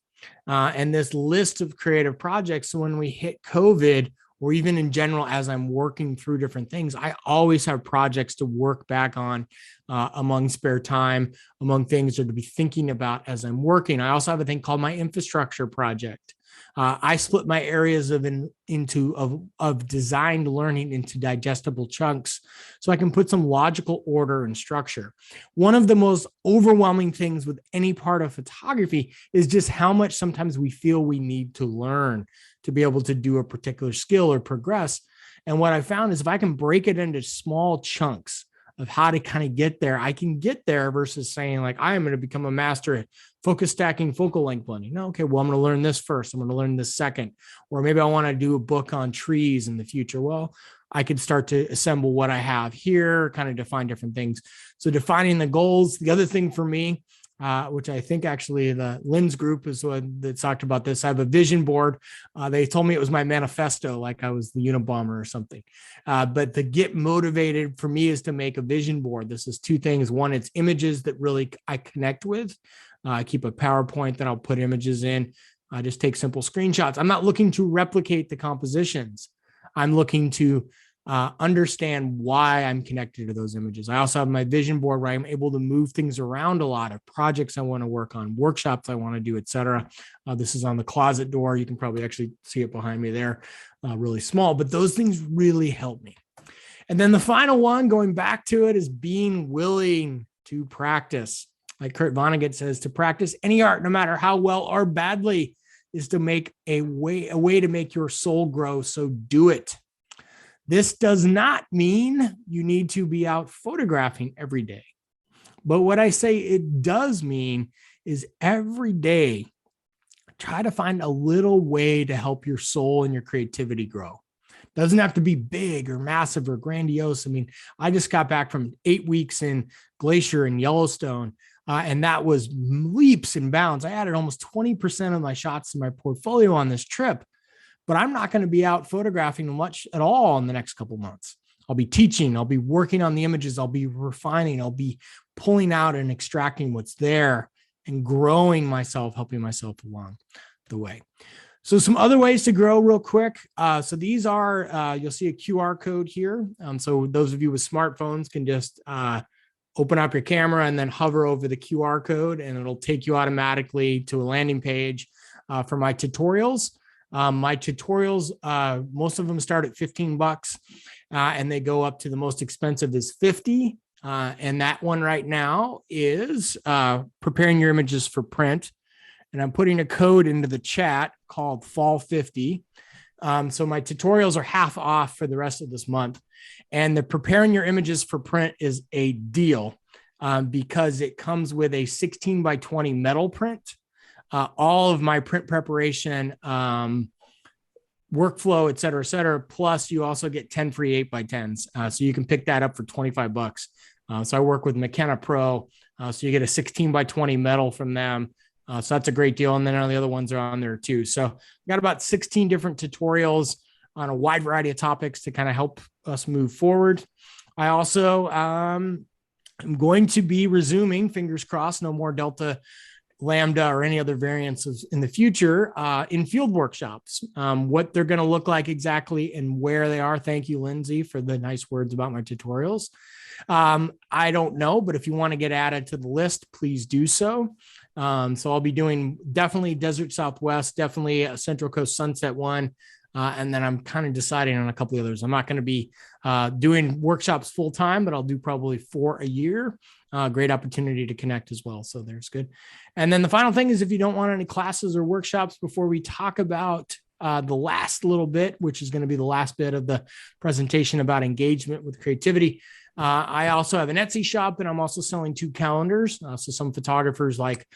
and this list of creative projects, so when we hit COVID, or even in general, as I'm working through different things, I always have projects to work back on among spare time, among things or to be thinking about as I'm working. I also have a thing called my infrastructure project. I split my areas of designed learning into digestible chunks so I can put some logical order and structure. One of the most overwhelming things with any part of photography is just how much sometimes we feel we need to learn to be able to do a particular skill or progress. And what I found is if I can break it into small chunks of how to kind of get there, I can get there versus saying like, I am going to become a master at focus stacking, focal length blending. No, okay, well, I'm going to learn this first. I'm going to learn this second. Or maybe I want to do a book on trees in the future. Well, I could start to assemble what I have here, kind of define different things. So defining the goals. The other thing for me, which I think actually the Lynn's group is one that talked about this. I have a vision board. They told me it was my manifesto, like I was the Unabomber or something. But to get motivated for me is to make a vision board. This is two things. One, it's images that really I connect with. I keep a PowerPoint that I'll put images in. I just take simple screenshots. I'm not looking to replicate the compositions. I'm looking to understand why I'm connected to those images. I also have my vision board where I'm able to move things around a lot of projects I want to work on, workshops I want to do, etc. This is on the closet door. You can probably actually see it behind me there, really small, but those things really help me. And then the final one, going back to it, is being willing to practice. Like Kurt Vonnegut says, to practice any art, no matter how well or badly, is to make a way to make your soul grow. So do it. This does not mean you need to be out photographing every day. But what I say it does mean is every day, try to find a little way to help your soul and your creativity grow. Doesn't have to be big or massive or grandiose. I mean, I just got back from 8 weeks in Glacier in Yellowstone, and that was leaps and bounds. I added almost 20% of my shots to my portfolio on this trip. But I'm not going to be out photographing much at all in the next couple of months. I'll be teaching, I'll be working on the images, I'll be refining, I'll be pulling out and extracting what's there and growing myself, helping myself along the way. So some other ways to grow real quick. So these are, you'll see a QR code here. So those of you with smartphones can just open up your camera and then hover over the QR code and it'll take you automatically to a landing page for my tutorials. My tutorials, most of them start at $15 and they go up to the most expensive is $50. And that one right now is preparing your images for print. And I'm putting a code into the chat called Fall 50. So my tutorials are half off for the rest of this month. And the preparing your images for print is a deal because it comes with a 16 by 20 metal print. All of my print preparation, workflow, et cetera, plus you also get 10 free 8x10s. So you can pick that up for $25. So I work with McKenna Pro. So you get a 16 by 20 metal from them. So that's a great deal. And then all the other ones are on there too. So I've got about 16 different tutorials on a wide variety of topics to kind of help us move forward. I also am going to be resuming, fingers crossed, no more Delta Lambda or any other variants in the future in field workshops. What they're going to look like exactly and where they are. Thank you, Lindsay, for the nice words about my tutorials. I don't know, but if you want to get added to the list, please do so. So I'll be doing definitely Desert Southwest, definitely a Central Coast Sunset one. And then I'm kind of deciding on a couple of others. I'm not going to be doing workshops full time, but I'll do probably 4 a year. Great opportunity to connect as well. So there's good. And then the final thing is if you don't want any classes or workshops before we talk about the last little bit, which is going to be the last bit of the presentation about engagement with creativity. I also have an Etsy shop and I'm also selling 2 calendars. So some photographers like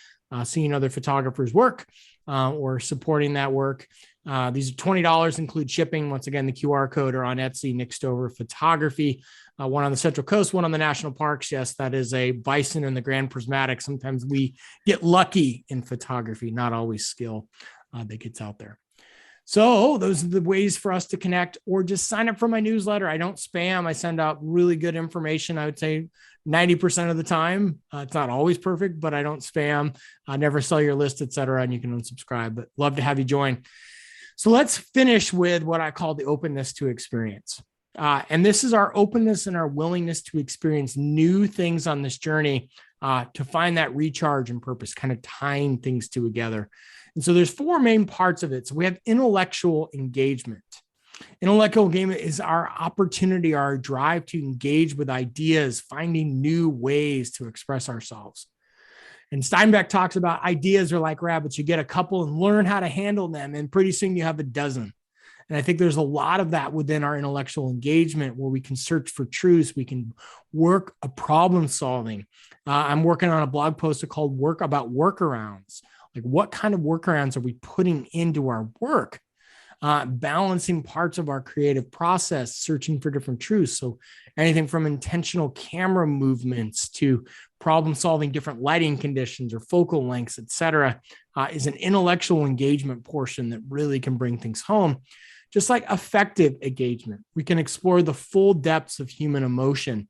seeing other photographers work or supporting that work. These are $20, include shipping. Once again, the QR code are on Etsy, Nick Stover Photography. One on the Central Coast, one on the national parks. Yes, that is a bison and the Grand Prismatic. Sometimes we get lucky in photography, not always skill that gets out there. So those are the ways for us to connect or just sign up for my newsletter. I don't spam. I send out really good information. I would say 90% of the time. It's not always perfect, but I don't spam. I never sell your list, et cetera, and you can unsubscribe, but love to have you join. So let's finish with what I call the openness to experience. And this is our openness and our willingness to experience new things on this journey to find that recharge and purpose, kind of tying things together. And so there's four main parts of it. So we have intellectual engagement. Intellectual engagement is our opportunity, our drive to engage with ideas, finding new ways to express ourselves. And Steinbeck talks about ideas are like rabbits. You get a couple and learn how to handle them, and pretty soon you have a dozen. And I think there's a lot of that within our intellectual engagement where we can search for truths. We can work a problem solving. I'm working on a blog post called Work About Workarounds. Like, what kind of workarounds are we putting into our work? Balancing parts of our creative process, searching for different truths. So anything from intentional camera movements to problem solving different lighting conditions or focal lengths, et cetera, is an intellectual engagement portion that really can bring things home. Just like affective engagement, we can explore the full depths of human emotion.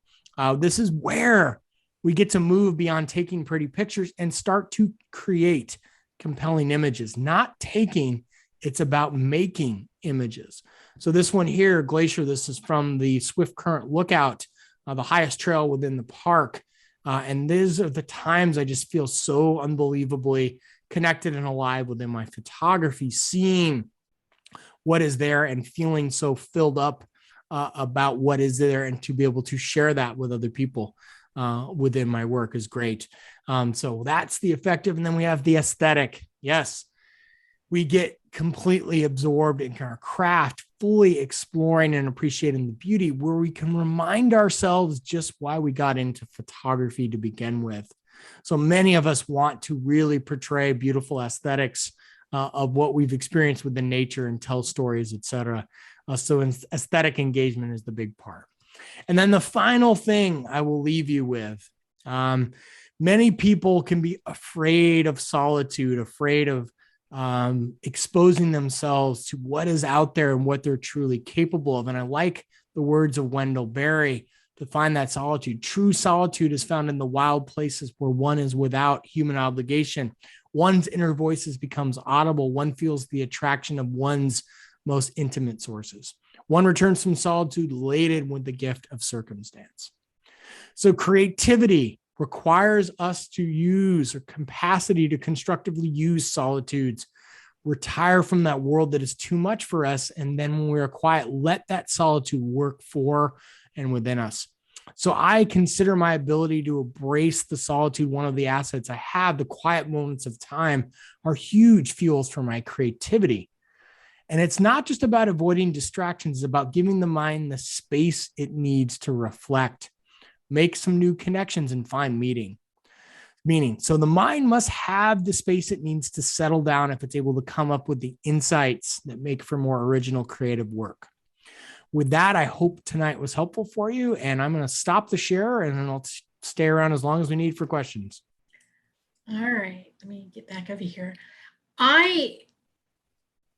This is where we get to move beyond taking pretty pictures and start to create compelling images, not taking. It's about making images. So this one here, Glacier, this is from the Swift Current Lookout, the highest trail within the park. And these are the times I just feel so unbelievably connected and alive within my photography, seeing what is there and feeling so filled up about what is there, and to be able to share that with other people within my work is great. So that's the effective. And then we have the aesthetic. Yes. We get completely absorbed in our craft, fully exploring and appreciating the beauty, where we can remind ourselves just why we got into photography to begin with. So many of us want to really portray beautiful aesthetics of what we've experienced within nature and tell stories, et cetera. So aesthetic engagement is the big part. And then the final thing I will leave you with, many people can be afraid of solitude, afraid of exposing themselves to what is out there and what they're truly capable of. And I like the words of Wendell Berry to find that solitude. True solitude is found in the wild places where one is without human obligation. One's inner voices becomes audible. One feels the attraction of one's most intimate sources. One returns from solitude laden with the gift of circumstance. So creativity requires us to use, or capacity to constructively use, solitudes, retire from that world that is too much for us. And then when we are quiet, let that solitude work for and within us. So I consider my ability to embrace the solitude one of the assets I have. The quiet moments of time are huge fuels for my creativity. And it's not just about avoiding distractions, it's about giving the mind the space it needs to reflect, make some new connections, and find meaning. So the mind must have the space it needs to settle down if it's able to come up with the insights that make for more original creative work. With that, I hope tonight was helpful for you, and I'm going to stop the share, and then I'll stay around as long as we need for questions. All right, let me get back over here.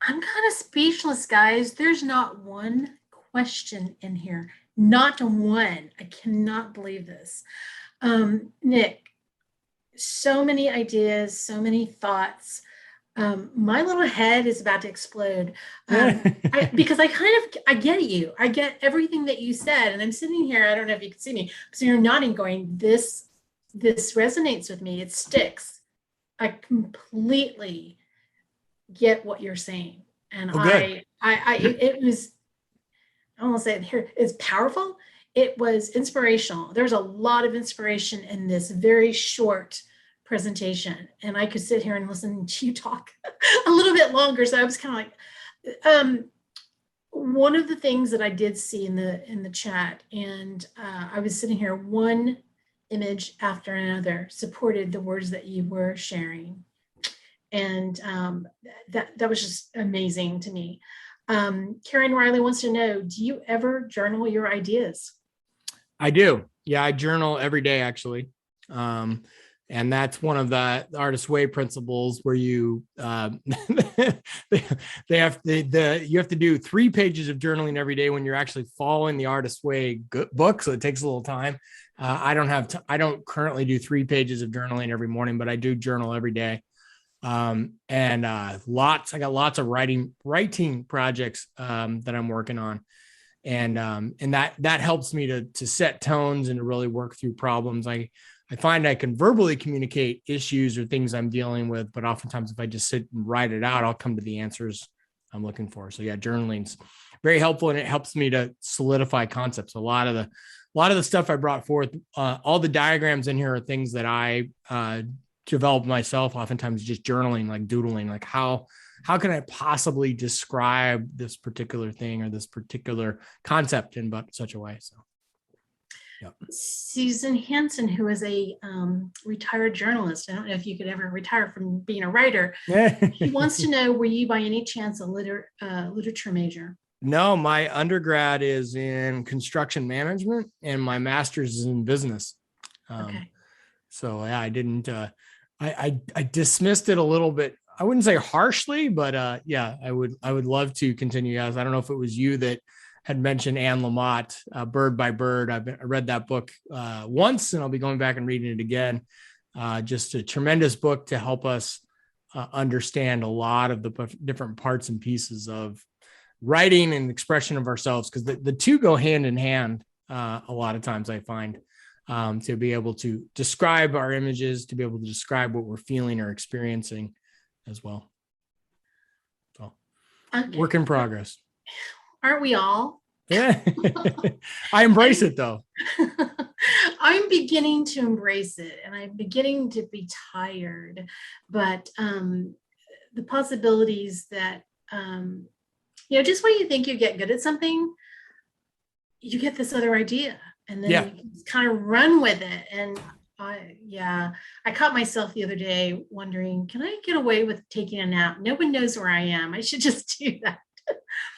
I'm kind of speechless, guys. There's not one question in here. Not one. I cannot believe this. Nick, so many ideas, so many thoughts. My little head is about to explode because I get you. I get everything that you said. And I'm sitting here, I don't know if you can see me, so you're nodding going, this resonates with me. It sticks. I completely get what you're saying. And it was, I won't say it here, it's powerful. It was inspirational. There's a lot of inspiration in this very short presentation. And I could sit here and listen to you talk a little bit longer. So I was kind of like, one of the things that I did see in the chat, and I was sitting here, one image after another supported the words that you were sharing. And that was just amazing to me. Karen Riley wants to know, do you ever journal your ideas? I do. Yeah, I journal every day, actually. And that's one of the Artist Way principles, where you you have to do 3 pages of journaling every day when you're actually following the Artist Way book. So it takes a little time. I don't currently do 3 pages of journaling every morning, but I do journal every day. I got lots of writing projects that I'm working on. And that helps me to set tones and to really work through problems. I find I can verbally communicate issues or things I'm dealing with, but oftentimes if I just sit and write it out, I'll come to the answers I'm looking for. So yeah, journaling's very helpful, and it helps me to solidify concepts. A lot of the stuff I brought forth, all the diagrams in here are things that I developed myself, oftentimes just journaling, like doodling, like how can I possibly describe this particular thing or this particular concept in but such a way. So yep. Susan Hansen, who is a retired journalist, I don't know if you could ever retire from being a writer. He wants to know, were you by any chance a literature major? No, my undergrad is in construction management and my master's is in business. Okay. So yeah, I didn't, I dismissed it a little bit. I wouldn't say harshly, but yeah, I would love to continue. As I don't know if it was you that had mentioned Anne Lamott, Bird by Bird. I read that book once, and I'll be going back and reading it again. Just a tremendous book to help us understand a lot of the different parts and pieces of writing and expression of ourselves, because the two go hand in hand a lot of times, I find, to be able to describe our images, to be able to describe what we're feeling or experiencing as well. So okay. Work in progress. Aren't we all? Yeah. I embrace it though. I'm beginning to embrace it, and I'm beginning to be tired, but the possibilities that just when you think you get good at something, you get this other idea, and then you kind of run with it. And I caught myself the other day wondering, can I get away with taking a nap? No one knows where I am. I should just do that.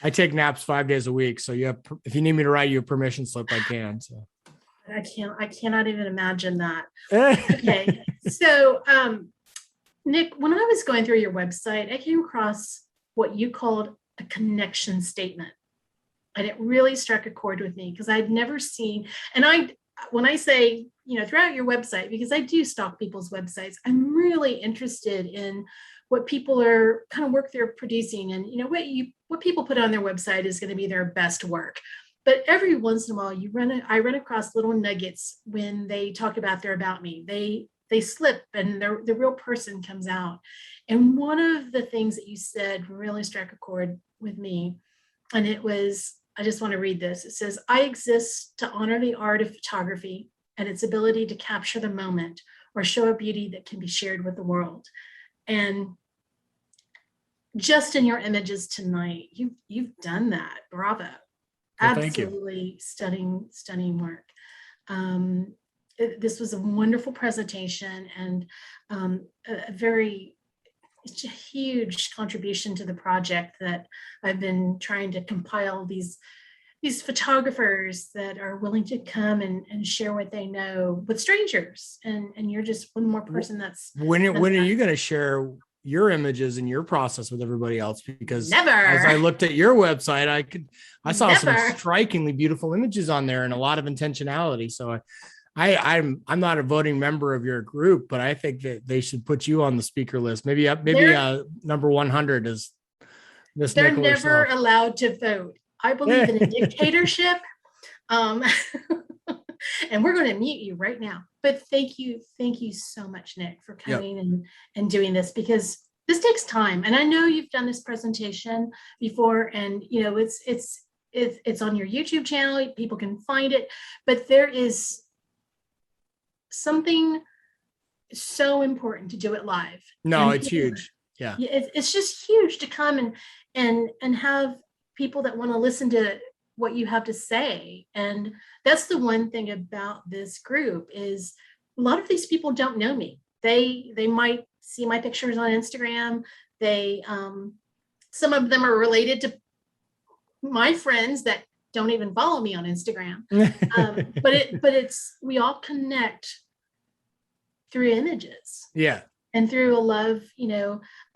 I take naps 5 days a week. So if you need me to write you a permission slip, I can. So I cannot even imagine that. Okay. So, Nick, when I was going through your website, I came across what you called a connection statement. And it really struck a chord with me, because I'd never seen, and when I say, throughout your website, because I do stalk people's websites, I'm really interested in what people are kind of work they're producing, and what people put on their website is going to be their best work. But every once in a while, I run across little nuggets when they talk about their about me. They slip, and the real person comes out. And one of the things that you said really struck a chord with me, and it was, I just want to read this. It says, "I exist to honor the art of photography and its ability to capture the moment or show a beauty that can be shared with the world." And just in your images tonight, you've done that. Bravo. Well, absolutely stunning work. This was a wonderful presentation, and it's a huge contribution to the project that I've been trying to compile these photographers that are willing to come and share what they know with strangers. And you're just one more person that's. When are you going to share your images and your process with everybody else? Because never. As I looked at your website, I saw some strikingly beautiful images on there and a lot of intentionality. So I'm not a voting member of your group, but I think that they should put you on the speaker list. Maybe number 100 is Miss They're Nickell never herself. allowed to vote. I believe in a dictatorship. And we're going to mute you right now. But thank you so much, Nick, for coming and doing this, because this takes time. And I know you've done this presentation before, and it's on your YouTube channel. People can find it, but there is something so important to do it live. No, it's huge. Yeah, it's just huge to come and have people that want to listen to what you have to say. And that's the one thing about this group, is a lot of these people don't know me. They might see my pictures on Instagram. Some of them are related to my friends that don't even follow me on Instagram. But we all connect through images. Yeah. And through a love,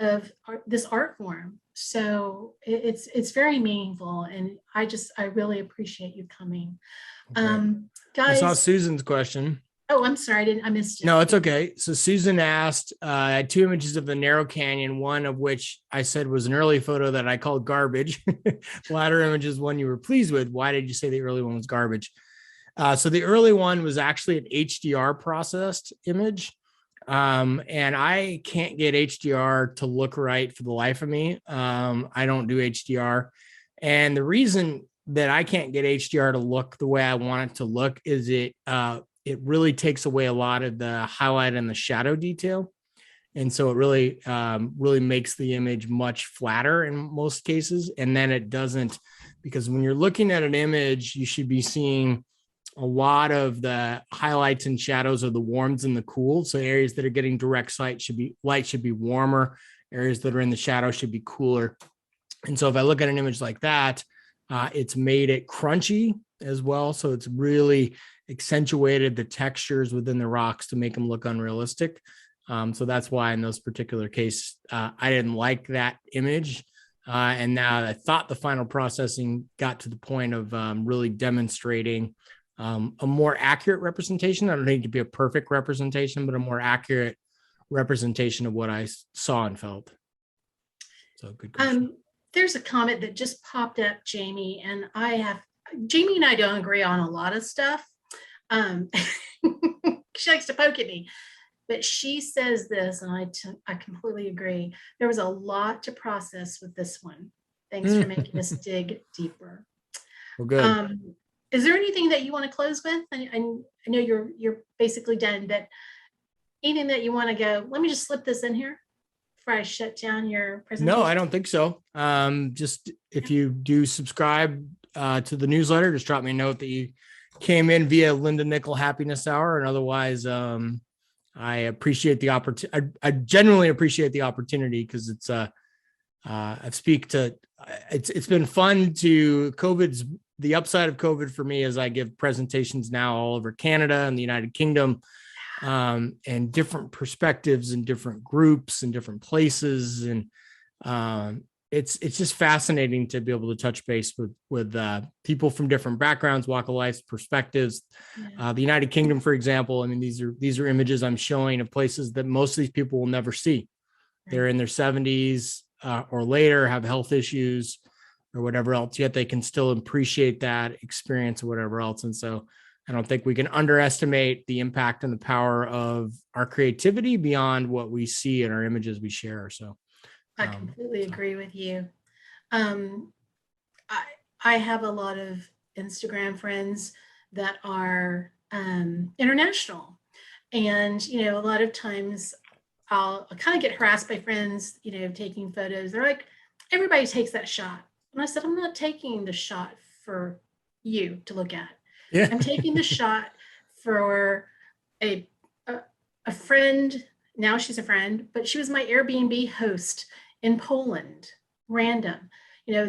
of this art form. So it's very meaningful, and I really appreciate you coming. Okay. Guys, I saw Susan's question. Oh, I'm sorry, I missed it. No, it's okay. So Susan asked, I had 2 images of the narrow canyon, one of which I said was an early photo that I called garbage. The latter image is one you were pleased with. Why did you say the early one was garbage? So the early one was actually an HDR processed image. And I can't get HDR to look right for the life of me. I don't do HDR. And the reason that I can't get HDR to look the way I want it to look is it really takes away a lot of the highlight and the shadow detail. And so it really makes the image much flatter in most cases. And then it doesn't, because when you're looking at an image, you should be seeing a lot of the highlights and shadows of the warms and the cools. So areas that are getting direct light should be warmer. Areas that are in the shadow should be cooler. And so if I look at an image like that, it's made it crunchy as well. So it's really accentuated the textures within the rocks to make them look unrealistic. So that's why in those particular cases, I didn't like that image. And now I thought the final processing got to the point of really demonstrating a more accurate representation. I don't need to be a perfect representation, but a more accurate representation of what I saw and felt. So good question. There's a comment that just popped up, Jamie, and Jamie and I don't agree on a lot of stuff. She likes to poke at me, but she says this, and I completely agree. There was a lot to process with this one. Thanks for making us dig deeper. Well, good. Is there anything that you want to close with? I know you're basically done, but anything that you want to go, let me just slip this in here before I shut down your presentation? No, I don't think so. Just if you do subscribe to the newsletter, just drop me a note that you came in via Linda Nickell Happiness Hour. And otherwise, I appreciate the opportunity. I genuinely appreciate the opportunity because it's it's been fun to the upside of COVID for me as I give presentations now all over Canada and the United Kingdom, and different perspectives and different groups and different places. And it's just fascinating to be able to touch base with people from different backgrounds, walk of life, perspectives. Yeah. The United Kingdom, for example, I mean, these are images I'm showing of places that most of these people will never see. Right. They're in their 70s or later, have health issues or whatever else, yet they can still appreciate that experience or whatever else. And so I don't think we can underestimate the impact and the power of our creativity beyond what we see in our images we share. So I completely agree with you. I have a lot of Instagram friends that are international. And, a lot of times I'll kind of get harassed by friends, taking photos. They're like, everybody takes that shot. And I said, I'm not taking the shot for you to look at. Yeah. I'm taking the shot for a friend. Now she's a friend, but she was my Airbnb host in Poland, random.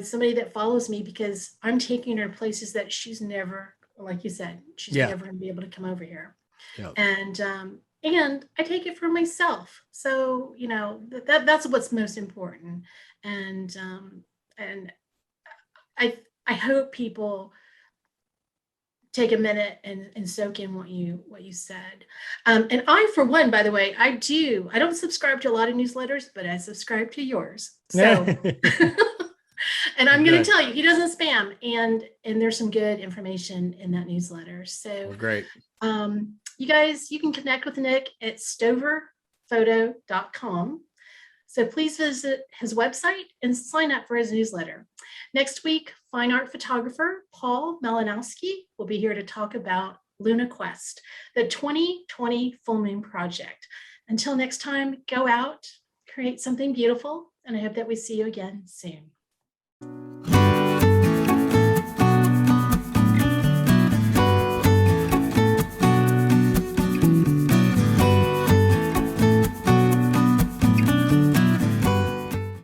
Somebody that follows me because I'm taking her to places that she's never, like you said, she's never going to be able to come over here. Yeah. And I take it for myself. So, that's what's most important. And I hope people take a minute and soak in what you said. And I, for one, by the way, I don't subscribe to a lot of newsletters, but I subscribe to yours. So, and I'm going to tell you, he doesn't spam, and there's some good information in that newsletter. So well, great. You guys, you can connect with Nick at stoverphoto.com. So please visit his website and sign up for his newsletter. Next week, fine art photographer Paul Malinowski will be here to talk about Luna Quest, the 2020 full moon project. Until next time, go out, create something beautiful, and I hope that we see you again soon.